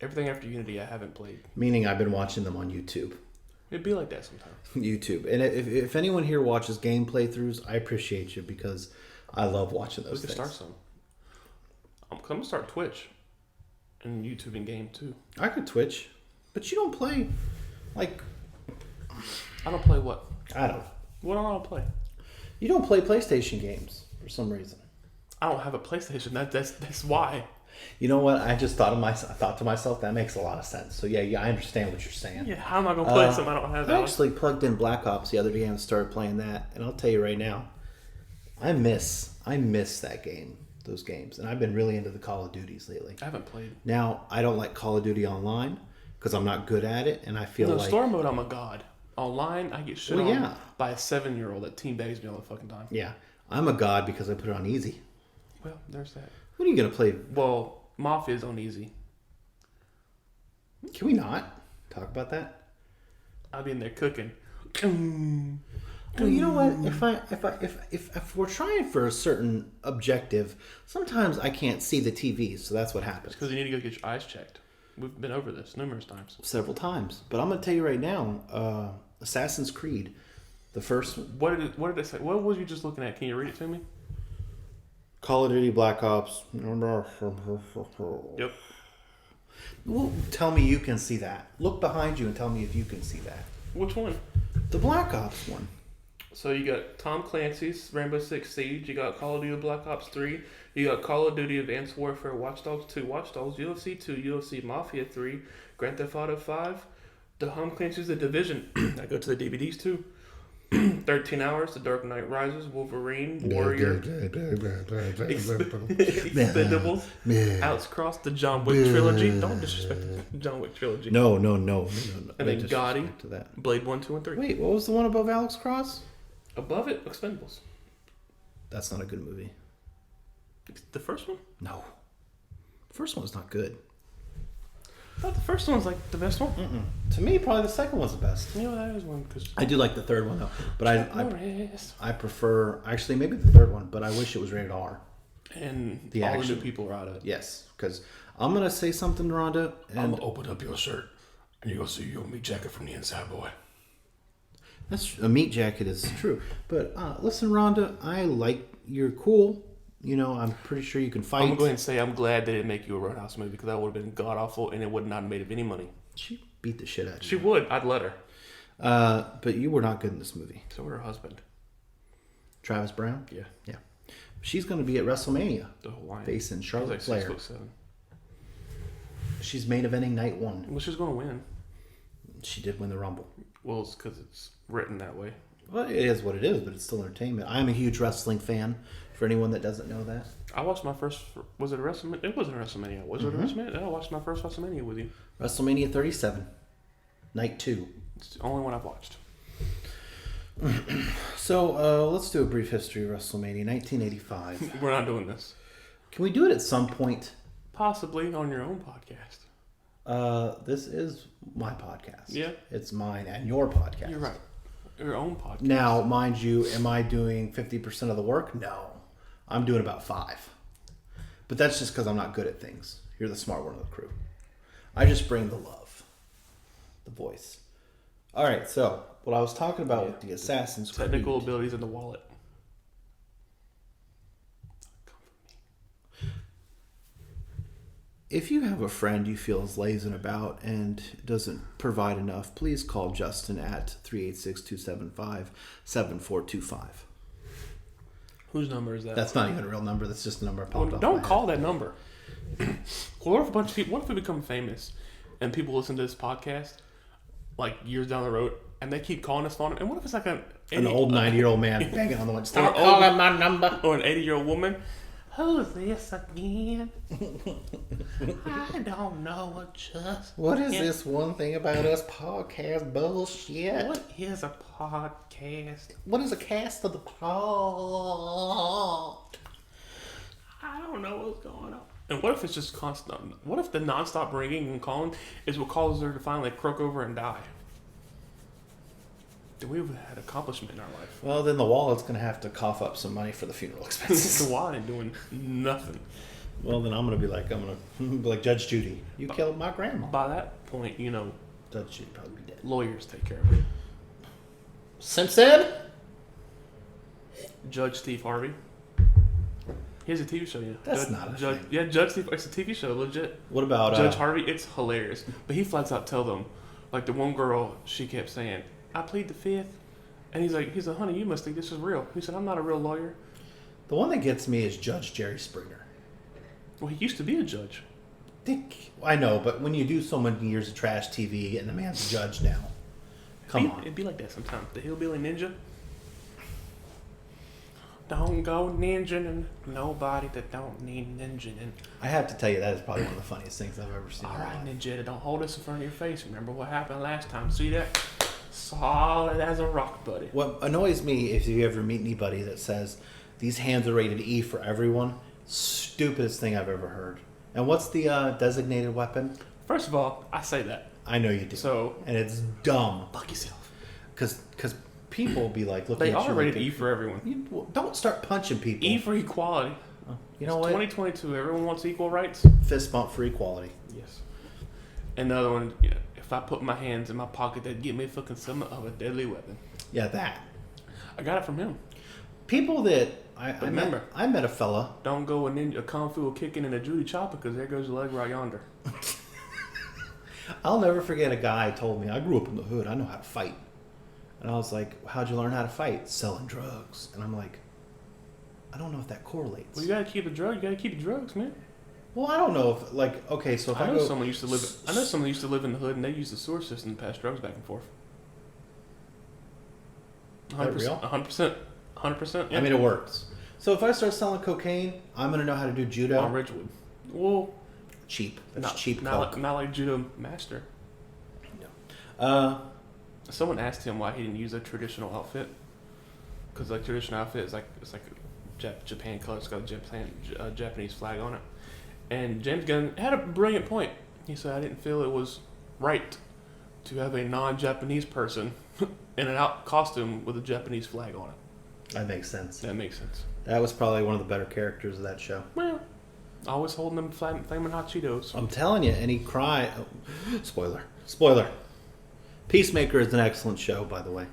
everything after Unity I haven't played. I've been watching them on YouTube. It'd be like that sometimes. YouTube, and if anyone here watches game playthroughs, I appreciate you because I love watching those We could things. start some. I'm gonna start Twitch and YouTube and game too. I could Twitch, but you don't play like. I don't play what? I don't. What do I don't play? You don't play PlayStation games for some reason. I don't have a PlayStation. That's why. You know what? I just thought to myself that makes a lot of sense. So yeah, I understand what you're saying. Yeah, how am I gonna play something I don't have? I actually plugged in Black Ops the other day and started playing that, and I'll tell you right now, I miss that game, those games, and I've been really into the Call of Duties lately. I haven't played. Now I don't like Call of Duty online because I'm not good at it, and I feel like story mode I'm a god. Online I get shit Well, on yeah. by a 7-year-old that teabags me all the fucking time. yeah, I'm a god because I put it on easy. Well, there's that. What are you gonna play? Well, Mafia's on easy. Can we not talk about that? I'll be in there cooking. Well, you know what? If we're trying for a certain objective, sometimes I can't see the TV, so that's what happens. Because you need to go get your eyes checked. We've been over this numerous times. Several times, but I'm gonna tell you right now, Assassin's Creed, the first What did it say? What was you just looking at? Can you read it to me? Call of Duty Black Ops. Yep. Well, tell me you can see that. Look behind you and tell me if you can see that. Which one? The Black Ops one. So you got Tom Clancy's Rainbow Six Siege. You got Call of Duty Black Ops 3. You got Call of Duty Advanced Warfare, Watch Dogs 2, Watch Dogs, UFC 2, UFC Mafia 3, Grand Theft Auto 5. The Tom Clancy's The Division. I go to the DVDs too. 13 Hours, The Dark Knight Rises, Wolverine, Warrior, Expendables, Outcross, the John Wick trilogy. Don't disrespect the John Wick trilogy. No. And then Gotti, to that. Blade 1, 2, and 3. Wait, what was the one above Alex Cross? Above it, Expendables. That's not a good movie. The first one? No. The first one was not good. I thought the first one was like the best one. To me, probably the second one's the best. You know, that is one because I do like the third one though, but I prefer actually maybe the third one, but I wish it was rated R. And the all action. the new people are out of it. Yes, because I'm gonna say something, Rhonda, and I'm gonna open up your shirt, and you're gonna see your meat jacket from the inside, boy. that's a meat jacket is true. But listen, Rhonda, I like you're cool. You know, I'm pretty sure you can fight. I'm gonna go ahead and say I'm glad they didn't make you a Roadhouse movie because that would have been god awful and it would not have made any money. She beat the shit out of you. She would. I'd let her. But you were not good in this movie. So would her husband. Travis Brown? Yeah. Yeah. She's going to be at WrestleMania. The Hawaiian. Facing Charlotte She's like Flair. 6'7". She's main eventing night 1. Well, she's gonna win. She did win the Rumble. Well, it's because it's written that way. Well, it is what it is, but it's still entertainment. I'm a huge wrestling fan. For anyone that doesn't know that, I watched my first. Was it a WrestleMania? It wasn't a WrestleMania. Was it a WrestleMania? I watched my first WrestleMania with you. WrestleMania 37, night 2. It's the only one I've watched. So let's do a brief history of WrestleMania 1985. We're not doing this. Can we do it at some point? Possibly on your own podcast. This is my podcast. Yeah. It's mine and your podcast. You're right. Your own podcast. Now, mind you, am I doing 50% of the work? No. I'm doing about 5. But that's just because I'm not good at things. You're the smart one of the crew. I just bring the love. The voice. All right, so what I was talking about with the Assassin's Creed. Technical abilities in the wallet. If you have a friend you feel is lazing about and doesn't provide enough, please call Justin at 386-275-7425. Whose number is that? That's not even a real number. That's just a number I popped off Don't my call head. that number. What if a bunch of people? What if we become famous and people listen to this podcast like years down the road and they keep calling us phone? And what if it's like an old 90-year-old man banging on the one? Stop Or calling my number. Or an 80-year-old woman. Who's this again? I don't know what just. What is this one thing about us podcast bullshit? What is a podcast? What is a cast of the pod? I don't know what's going on. And what if it's just constant? What if the nonstop ringing and calling is what causes her to finally croak over and die? Then we've had accomplishment in our life. Well, then the wallet's going to have to cough up some money for the funeral expenses. So why ain't doing nothing? Well, then I'm going to be like Judge Judy. You killed my grandma. By that point, you know, Judge Judy probably be dead. lawyers take care of it. Simpson? Judge Steve Harvey. He has a TV show, yeah. That's not a thing. Yeah, Judge Steve. It's a TV show, legit. What about Judge Harvey? It's hilarious. But he flat out tell them, like the one girl, she kept saying, "I plead the fifth," and he's like, "Honey, you must think this is real." He said, "I'm not a real lawyer." The one that gets me is Judge Jerry Springer. Well, he used to be a judge. I know, but when you do so many years of trash TV and the man's a judge now, come on. It'd be like that sometimes. The hillbilly ninja. Don't go ninja, nobody that don't need ninja. I have to tell you, that is probably one of the funniest things I've ever seen. All right, ninja, don't hold us in front of your face. Remember what happened last time? See that? Solid as a rock, buddy. What annoys me, if you ever meet anybody that says these hands are rated E for everyone, stupidest thing I've ever heard. And what's the designated weapon? First of all, I say that. I know you do. So, and it's dumb. fuck yourself. Because people be like, looking They at you. are rated like, E for everyone. Don't start punching people. E for equality. You know It's what? 2022. Everyone wants equal rights. Fist bump for equality. Yes. And the other one, if I put my hands in my pocket, that'd get me fucking some of a deadly weapon. Yeah, that. I got it from him. People that I met a fella. Don't go a kung fu kicking and a Judy chopper because there goes your leg right yonder. I'll never forget a guy told me, I grew up in the hood. I know how to fight. And I was like, how'd you learn how to fight? Selling drugs. And I'm like, I don't know if that correlates. Well, you gotta keep a drug. You gotta keep your drugs, man. Well, I don't know if, like, okay, so if I know go... someone used to live. I know someone used to live in the hood, and they used the sewer system to pass drugs back and forth. 100%. Real? 100%. 100%. Yeah. I mean, it works. So if I start selling cocaine, I'm going to know how to do judo. On Ridgewood. Well, cheap. That's not cheap not coke. not like judo master. No. Someone asked him why he didn't use a traditional outfit. Because like traditional outfit is like it's like a Japan color. It's got a Japanese flag on it. And James Gunn had a brilliant point. He said, I didn't feel it was right to have a non-Japanese person in an out costume with a Japanese flag on it. That makes sense. That makes sense. That was probably one of the better characters of that show. Well, always holding them flaming hot Cheetos. I'm telling you, and he cried. Oh, spoiler. Peacemaker is an excellent show, by the way.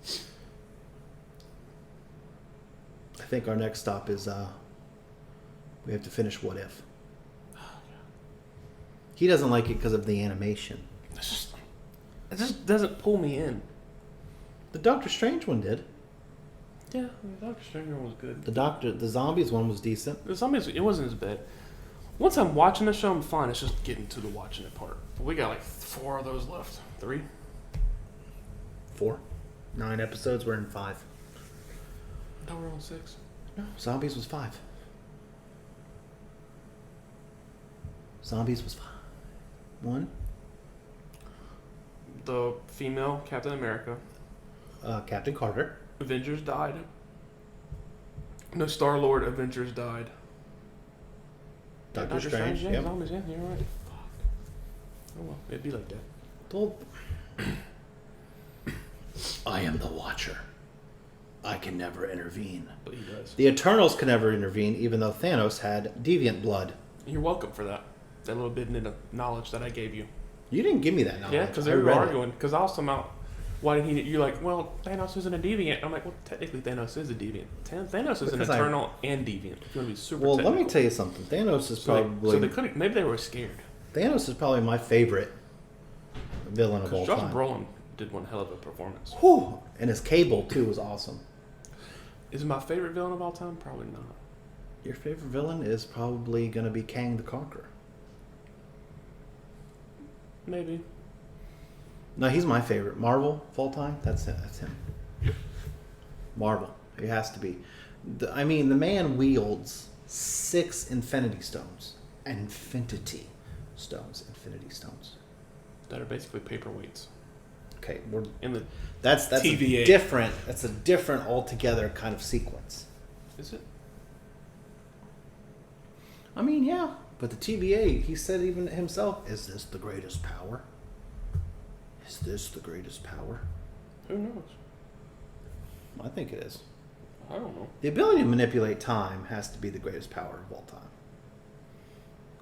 Yes. I think our next stop is we have to finish What If. He doesn't like it because of the animation. It just doesn't pull me in. The Doctor Strange one did. Yeah, the Doctor Strange one was good. The Zombies one was decent. The zombies, it wasn't as bad. Once I'm watching the show, I'm fine. It's just getting to the watching it part. We got like 4 of those left. 3? 4. 9 episodes. We're in 5. No, we're on 6. No, Zombies was 5. Zombies was 5. 1. The female Captain America. Captain Carter. Avengers died. No, Star-Lord Avengers died. Doctor Strange. Yeah, Yep. zombies, yeah, you're right. Fuck. Oh well, it'd be like that. I am the Watcher. I can never intervene. But he does. The Eternals can never intervene, even though Thanos had deviant blood. You're welcome for that. That little bit of knowledge that I gave you. You didn't give me that knowledge. Yeah, because they were arguing. Because I was talking about why did he? You're like, well, Thanos isn't a deviant. I'm like, well, technically Thanos is a deviant. Thanos is an eternal and deviant. If you want to be super. Well, technical. let me tell you something. Thanos is probably. So they couldn't. Maybe they were scared. Thanos is probably my favorite villain of all Josh time. Brolin did one hell of a performance. Whew. And his Cable too was awesome. Is it my favorite villain of all time? Probably not. Your favorite villain is probably going to be Kang the Conqueror. Maybe. No, he's my favorite. Marvel of all time. That's it. That's him. Marvel. He has to be. The man wields 6 Infinity Stones. Infinity Stones. That are basically paperweights. Okay, that's TVA. a different. That's a different altogether kind of sequence. Is it? I mean, yeah, but the TVA, he said even himself, is this the greatest power? Is this the greatest power? Who knows? I think it is. I don't know. The ability to manipulate time has to be the greatest power of all time.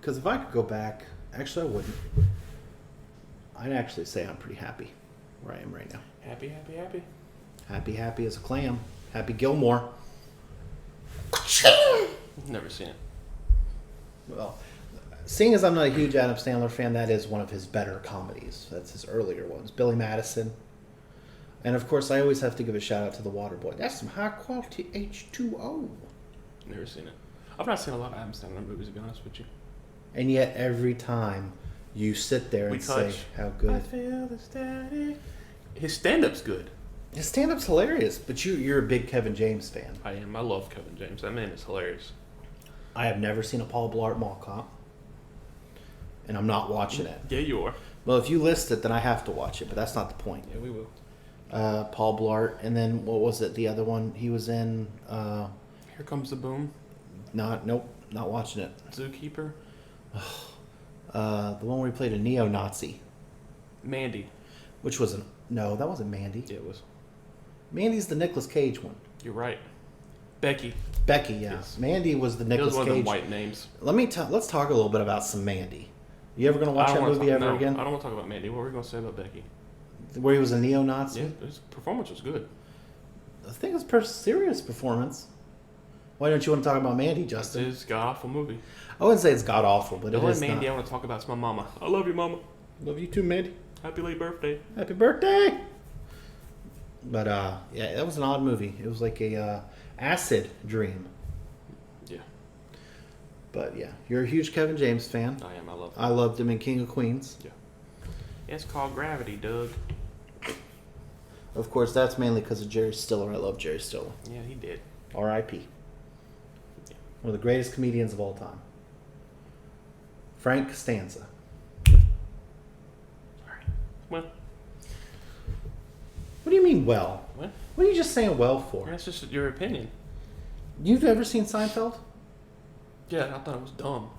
Because if I could go back, actually I wouldn't. I'd actually say I'm pretty happy where I am right now. Happy. Happy as a clam. Happy Gilmore. Never seen it. Well, seeing as I'm not a huge Adam Sandler fan, that is one of his better comedies. That's his earlier ones. Billy Madison. And of course, I always have to give a shout out to The Waterboy. That's some high quality H2O. Never seen it. I've not seen a lot of Adam Sandler movies, to be honest with you. And yet, every time you sit there and say how good. I feel the static. His stand-up's good. His stand-up's hilarious, but you're a big Kevin James fan. I am. I love Kevin James. That man is hilarious. I have never seen a Paul Blart Mall Cop, and I'm not watching it. Yeah, you are. Well, if you list it, then I have to watch it, but that's not the point. Yeah, we will. Paul Blart, and then what was it? The other one he was in. Here Comes the Boom. Not watching it. Zookeeper. The one where he played a neo-Nazi. Mandy. Which was no, that wasn't Mandy. Yeah, it was. Mandy's the Nicolas Cage one. You're right. Becky, yeah. Yes. Mandy was the it Nicolas was one Cage. of them white names. Let's talk a little bit about some Mandy. You ever gonna watch that movie ever again? I don't want to talk about Mandy. What were we going to say about Becky? Where he was a neo-Nazi? Yeah, his performance was good. I think it's a serious performance. Why don't you want to talk about Mandy, Justin? It's a god-awful movie. I wouldn't say it's god-awful, but The it only is Mandy not. I want to talk about is my mama. I love you, mama. Love you too, Mandy. Happy late birthday. Happy birthday! But yeah, that was an odd movie. It was like a acid dream. Yeah. But yeah, you're a huge Kevin James fan. I am. I love him. I loved him in King of Queens. Yeah. It's called Gravity, Doug. Of course, that's mainly because of Jerry Stiller. I love Jerry Stiller. Yeah, he did. R.I.P. Yeah. One of the greatest comedians of all time. Frank Costanza. All right. Well, What do you mean, well? what? What are you just saying well for? That's just your opinion. You've ever seen Seinfeld? Yeah, I thought it was dumb.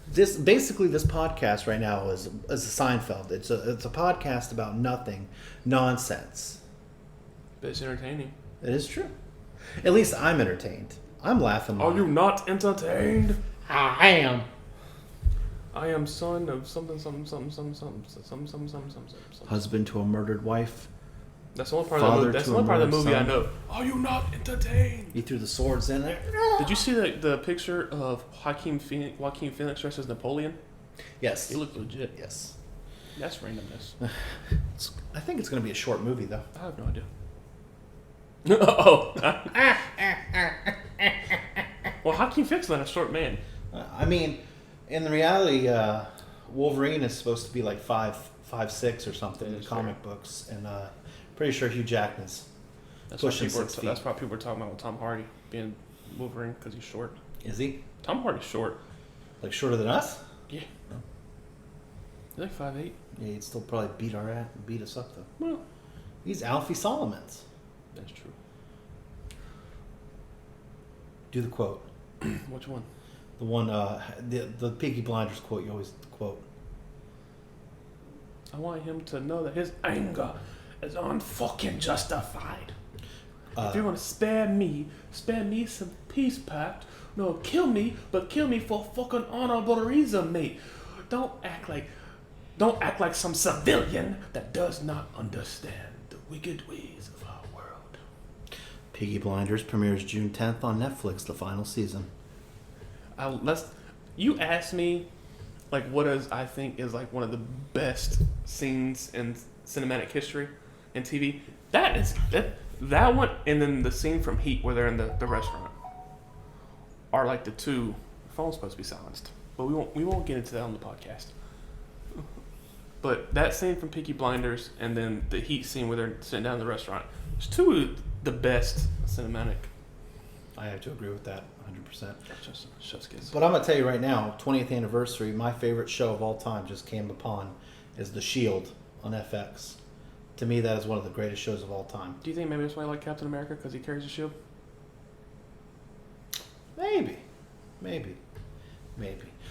This podcast right now is a Seinfeld. It's a podcast about nothing, nonsense. But it's entertaining. It is true. At least I'm entertained. I'm laughing. Are you not entertained? I am. I am son of something. Husband to a murdered wife. That's the only part of the movie. That's the only part of the movie I know. Are you not entertained? He threw the swords in there. Did you see the picture of Joaquin Phoenix dressed as Napoleon? Yes. He looked legit. Yes. That's randomness. I think it's going to be a short movie, though. I have no idea. Oh. Well, Joaquin Phoenix is not a short man. I mean, in the reality, Wolverine is supposed to be like 5'6" or something in the comic books, and pretty sure Hugh Jackman's pushing 6 feet. That's why people were talking about with Tom Hardy being Wolverine because he's short. Is he? Tom Hardy's short. Like shorter than us? Yeah. He's like 5'8". Yeah, he'd still probably beat us up though. Well, He's Alfie Solomons. that's true. Do the quote. Which one? The one, the Peaky Blinders quote you always quote. I want him to know that his anger is unfucking justified. If you want to spare me some peace pact. No, kill me, but kill me for fucking honorable reason, mate. Don't act like some civilian that does not understand the wicked ways of our world. Peaky Blinders premieres June 10th on Netflix, the final season. You asked me, like, what I think is like one of the best scenes in cinematic history in TV. That one, and then the scene from Heat where they're in the restaurant are like the two. The phone's supposed to be silenced, but we won't get into that on the podcast. But that scene from Peaky Blinders and then the Heat scene where they're sitting down in the restaurant, it's two of the best cinematic. I have to agree with that 100%. Chef's kiss. But I'm going to tell you right now, 20th anniversary, my favorite show of all time just came upon is The Shield on FX. To me, that is one of the greatest shows of all time. Do you think maybe that's why I like Captain America, because he carries a shield? Maybe.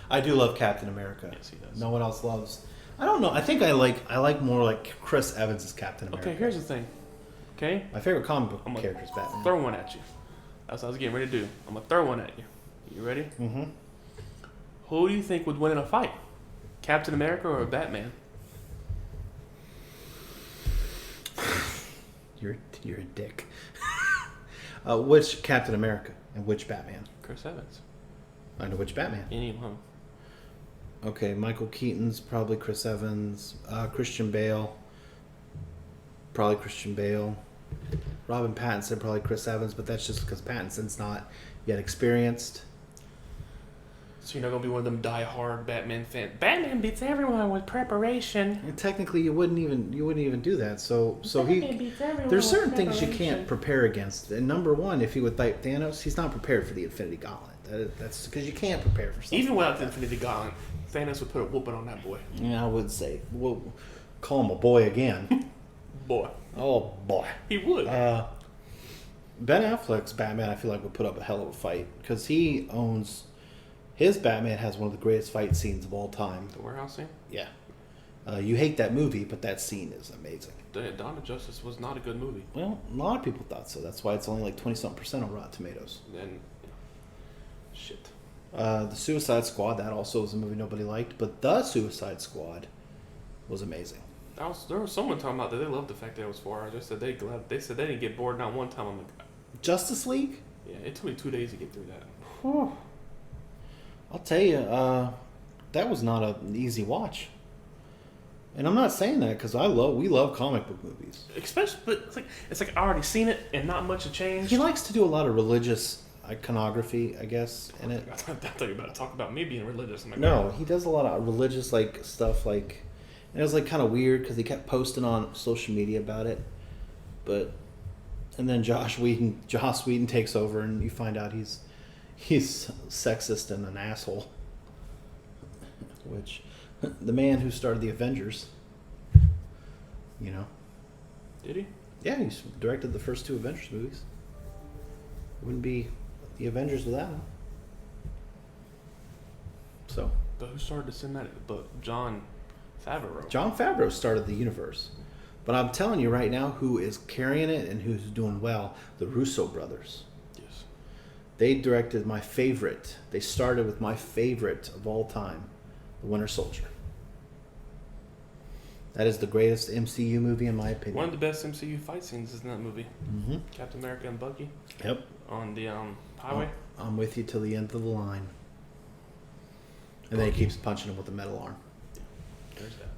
I do love Captain America. Yes, he does. No one else loves. I don't know. I think I like more like Chris Evans as Captain America. Okay, here's the thing. Okay? My favorite comic book character is Batman. Throw one at you. That's what I was getting ready to do. I'm going to throw one at you. You ready? Mm-hmm. Who do you think would win in a fight? Captain America or Batman? You're a dick. Which Captain America and which Batman? Chris Evans. I know which Batman. Any of them. Okay, Michael Keaton's probably Chris Evans. Christian Bale. Probably Christian Bale. Robin Pattinson, probably Chris Evans, but that's just because Pattinson's not yet experienced. So you're not going to be one of them die-hard Batman fans. Batman beats everyone with preparation. And technically, you wouldn't even do that. So Batman beats everyone there's with certain things you preparation. can't prepare against. And number one, if he would fight Thanos, he's not prepared for the Infinity Gauntlet. That's because you can't prepare for something. Even without the Infinity Gauntlet, Thanos would put a whooping on that boy. Yeah, I would say. We'll call him a boy again. Boy. Oh boy. He would. Ben Affleck's Batman, I feel like, would put up a hell of a fight because he owns. His Batman has one of the greatest fight scenes of all time. The warehouse scene? Yeah. You hate that movie, but that scene is amazing. Dawn of Justice was not a good movie. Well, a lot of people thought so. That's why it's only like 20-something% on Rotten Tomatoes. And shit. The Suicide Squad, that also was a movie nobody liked, but The Suicide Squad was amazing. There was someone talking about that they loved the fact that it was 4 hours. They said they didn't get bored not one time. I'm like, Justice League? yeah, it took me 2 days to get through that. Whew. I'll tell you, that was not an easy watch. And I'm not saying that because we love comic book movies. Especially, but it's like I already seen it and not much has changed. He likes to do a lot of religious iconography, I guess, in it. I thought you were about to talk about me being religious. I'm like, No, he does a lot of religious stuff. And it was kind of weird because he kept posting on social media about it. And then Joss Whedon takes over, and you find out he's sexist and an asshole. Which, the man who started the Avengers, Did he? Yeah, he directed the first 2 Avengers movies. Wouldn't be the Avengers without him. So. But who started the cinematic? But Jon Favreau. Jon Favreau started the universe. But I'm telling you right now who is carrying it and who's doing well, the Russo brothers. Yes. They directed my favorite. They started with my favorite of all time, The Winter Soldier. That is the greatest MCU movie in my opinion. One of the best MCU fight scenes is in that movie. Mm-hmm. Captain America and Bucky. Yep. On the highway. I'm with you till the end of the line. And then he keeps punching him with a metal arm. Yeah, there's that.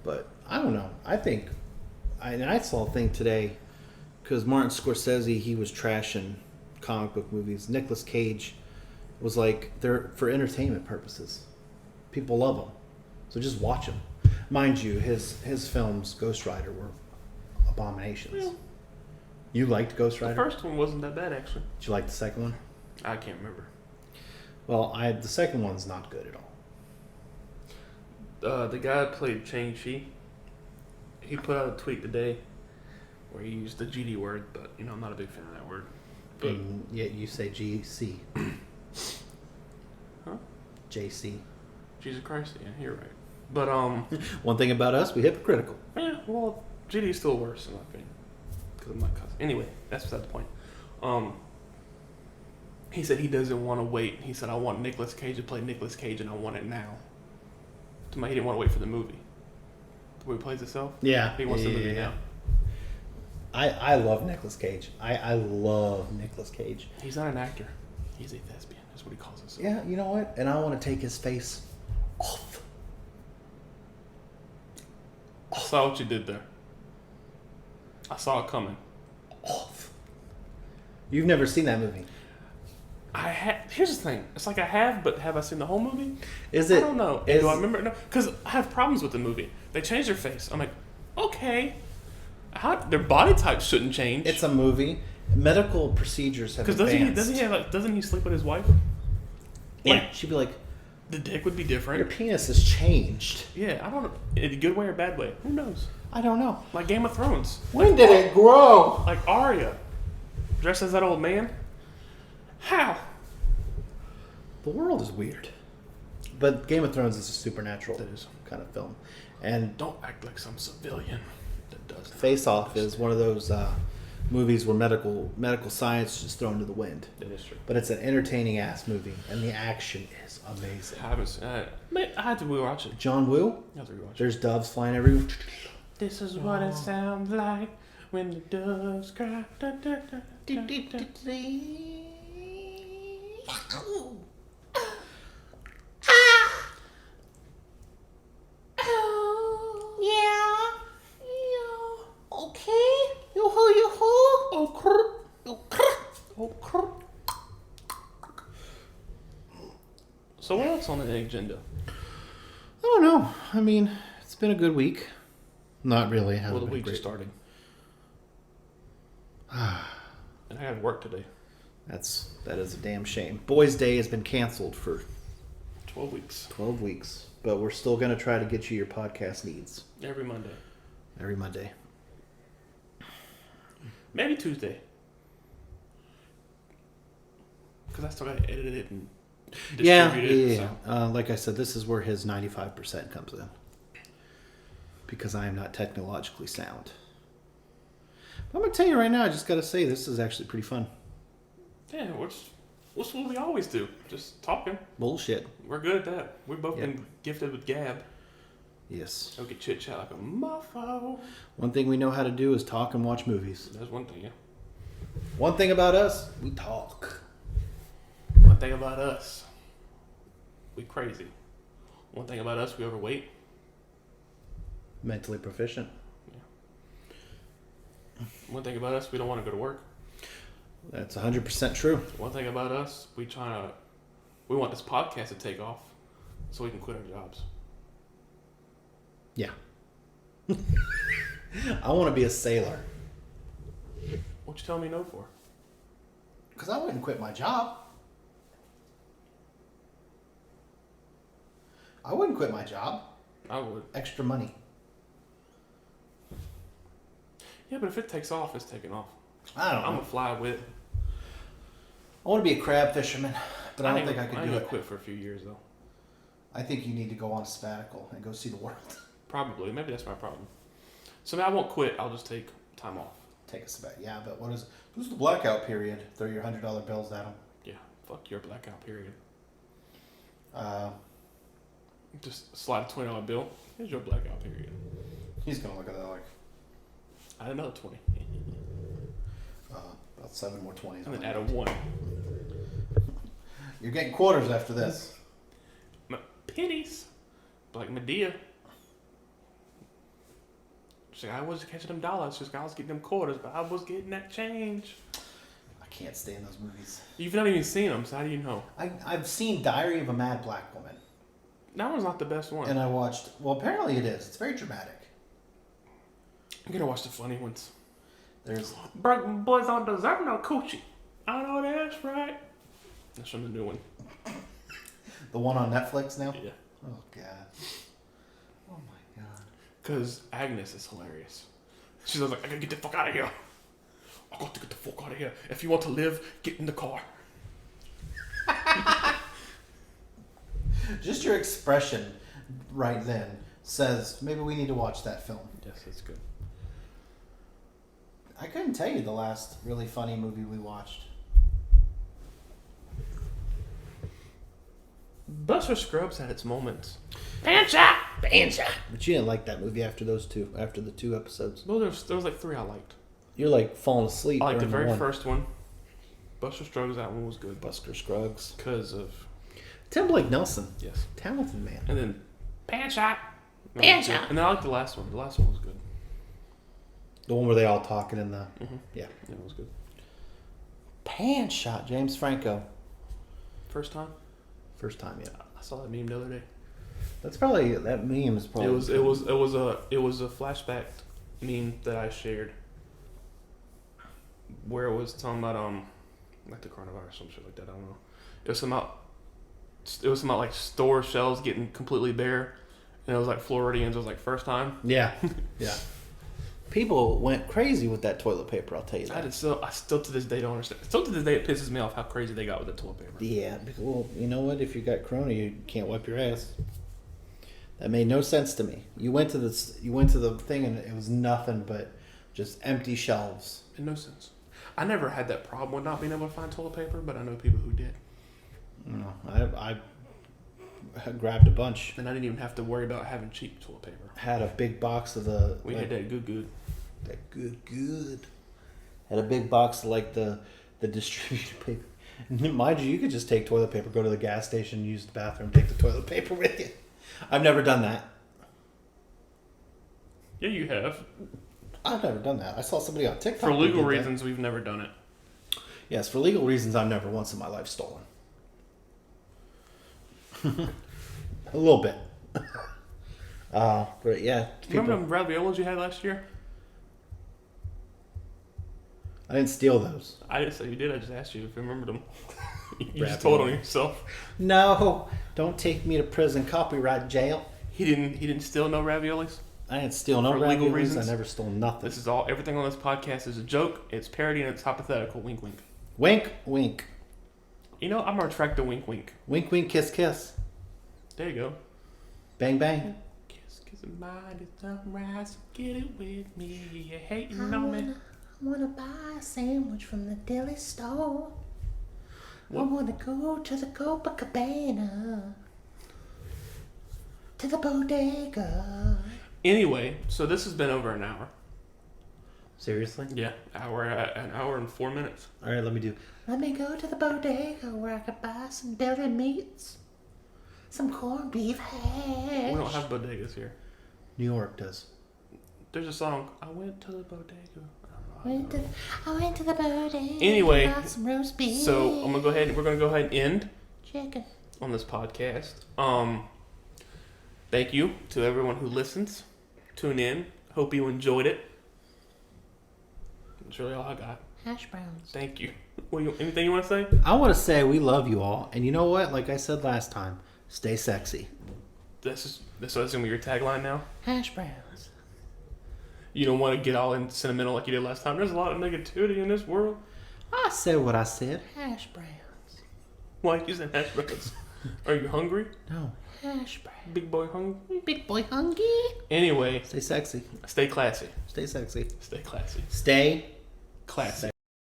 But I don't know. I think I saw a thing today because Martin Scorsese, he was trashing comic book movies. Nicolas Cage was like, they're for entertainment purposes. People love them, so just watch them. Mind you, his films, Ghost Rider, were abominations. Yeah. You liked Ghost Rider? The first one wasn't that bad, actually. Did you like the second one? I can't remember. Well, the second one's not good at all. The guy that played Shang-Chi, he put out a tweet today where he used the GD word, but I'm not a big fan of that word. But yet you say GC. Huh? JC. Jesus Christ, yeah, you're right. But one thing about us, we hypocritical. Yeah, well, GD is still worse in my opinion because I'm not cousin. Anyway, that's beside the point. He said he doesn't want to wait. He said, I want Nicolas Cage to play Nicolas Cage, and I want it now. He didn't want to wait for the movie. The way he plays himself? Yeah. He wants the movie now. I love Nicolas Cage. I love Nicolas Cage. He's not an actor. He's a thespian. That's what he calls himself. Yeah, you know what? And I want to take his face off. I saw what you did there. I saw it coming. Off. You've never seen that movie? Here's the thing. It's like I have, but have I seen the whole movie? Is it? I don't know. Do I remember? No, because I have problems with the movie. They changed their face. I'm like, okay. Their body types shouldn't change. It's a movie. Medical procedures have advanced. Because doesn't he sleep with his wife? Yeah. She'd be like, the dick would be different. Your penis has changed. Yeah, I don't know. In a good way or bad way. Who knows? I don't know. Like Game of Thrones. When did it grow? Like Arya. Dressed as that old man. How? The world is weird. But Game of Thrones is a supernatural kind of film. And don't act like some civilian that does. Face Off is one of those movies where medical science is just thrown to the wind. That is true. But it's an entertaining ass movie, and the action is amazing. I haven't seen it. I had to rewatch it. John Woo? I have to rewatch it. There's doves flying everywhere. This is what it sounds like when the doves cry. So what else on the agenda? I don't know. I mean, it's been a good week. Not really. Well, the week just started. And I had work today. That is a damn shame. Boys' Day has been canceled for 12 weeks. 12 weeks. But we're still going to try to get you your podcast needs. Every Monday. Every Monday. Maybe Tuesday. Because I still got to edit it and distribute it. Yeah. So. Like I said, this is where his 95% comes in. Because I am not technologically sound. But I'm going to tell you right now, I just got to say, this is actually pretty fun. Yeah, what's what we always do. Just talking. Bullshit. We're good at that. We've both been gifted with gab. Yes. We can chit-chat like a muffo. One thing we know how to do is talk and watch movies. That's one thing, yeah. One thing about us, we talk. One thing about us, we crazy. One thing about us, we overweight. Mentally proficient. One thing about us, we don't want to go to work. That's 100% true. One thing about us, we want this podcast to take off so we can quit our jobs. Yeah. I want to be a sailor. What you telling me no for? Because I wouldn't quit my job. I wouldn't quit my job. I would. Extra money. Yeah, but if it takes off, it's taking off. I don't know. I'm going to fly with it. I want to be a crab fisherman, but I don't think I could do it. quit for a few years, though. I think you need to go on a sabbatical and go see the world. Probably. Maybe that's my problem. So I won't quit. I'll just take time off. Take a sabbatical. Yeah, but who's the blackout period? Throw your $100 bills at them. Yeah, fuck your blackout period. Just slide a $20 bill. Here's your blackout period. He's going to look at that like... I had another 20. About 7 more 20s. And then add a 1. You're getting quarters after this. Pennies. Like Medea. She's like, I wasn't catching them dollars. She's like, I was getting them quarters, but I was getting that change. I can't stand those movies. You've not even seen them, so how do you know? I've seen Diary of a Mad Black Woman. That one's not the best one. And I watched... Well, apparently it is. It's very dramatic. I'm going to watch the funny ones. There's... Boys don't deserve no coochie. I know that's right. That's from the new one. The one on Netflix now? Yeah. Oh, God. Oh, my God. Because Agnes is hilarious. She's like, I gotta get the fuck out of here. I got to get the fuck out of here. If you want to live, get in the car. Just your expression right then says maybe we need to watch that film. Yes, it's good. I couldn't tell you the last really funny movie we watched. Buster Scrubs had its moments. Banshot! But you didn't like that movie after the 2 episodes. Well, there was like 3 I liked. You're like falling asleep. I liked the during very one. first one. Buster Scruggs, that one was good. Buster Scruggs. Because of... Tim Blake Nelson. Yes. Talented man. And then... Banshot! Banshot! And then I liked the last one. The last one was good. The one where they all talking in the... Mm-hmm. Yeah. Yeah, it was good. Panshot, James Franco. First time? First time, yeah. I saw that meme the other day. That meme is probably... It was a flashback meme that I shared where it was talking about like the coronavirus or some shit like that. I don't know. It was about like store shelves getting completely bare, and it was like Floridians. It was like first time. Yeah, yeah. People went crazy with that toilet paper. I'll tell you that. I still to this day don't understand. Still to this day it pisses me off how crazy they got with the toilet paper. Yeah, well, you know what? If you got corona, you can't wipe your ass. That made no sense to me. You went to the thing and it was nothing but just empty shelves. Made no sense. I never had that problem with not being able to find toilet paper, but I know people who did. No, I grabbed a bunch. And I didn't even have to worry about having cheap toilet paper. Had a big box of the... We had that good. That good. Had a big box of like the distributed paper. And mind you could just take toilet paper, go to the gas station, use the bathroom, take the toilet paper with you. I've never done that. Yeah, you have. I've never done that. I saw somebody on TikTok. For legal reasons, we've never done it. Yes, for legal reasons, I've never once in my life stolen. A little bit. But yeah. Remember them raviolis you had last year? I didn't steal those. I didn't say you did. I just asked you if you remembered them. You just Ravioli. told on yourself. No, don't take me to prison, copyright jail. He didn't steal no raviolis. I didn't steal no For legal raviolis. reasons? I never stole nothing. This is everything on this podcast is a joke. It's parody and it's hypothetical. Wink, wink. Wink, wink. You know, I'm gonna retract the wink, wink. Wink, wink, kiss, kiss. There you go. Bang, bang. Kiss, kiss, and mind is sunrise. Get it with me. You hating on me? I wanna buy a sandwich from the deli store. What? I wanna go to the Copacabana. To the bodega. Anyway, so this has been over an hour. Seriously? Yeah, an hour and 4 minutes. All right, let me go to the bodega where I could buy some deli meats, some corned beef hash. We don't have bodegas here. New York does. There's a song. I went to the bodega. I went to the bodega. Anyway, bought some roast beef. so we're gonna go ahead and end Chicken. on this podcast. Thank you to everyone who listens. Tune in. Hope you enjoyed it. That's really all I got. Hash browns. Thank you. Anything you want to say? I want to say we love you all. And you know what? Like I said last time, stay sexy. This is gonna be your tagline now. Hash browns. You don't want to get all in sentimental like you did last time. There's a lot of negativity in this world. I said what I said. Hash browns. Why you said hash browns? Are you hungry? No. Hash browns. Big boy hungry? Big boy hungry. Anyway, Stay sexy. stay classy. Stay sexy. Stay classy. Stay Classy.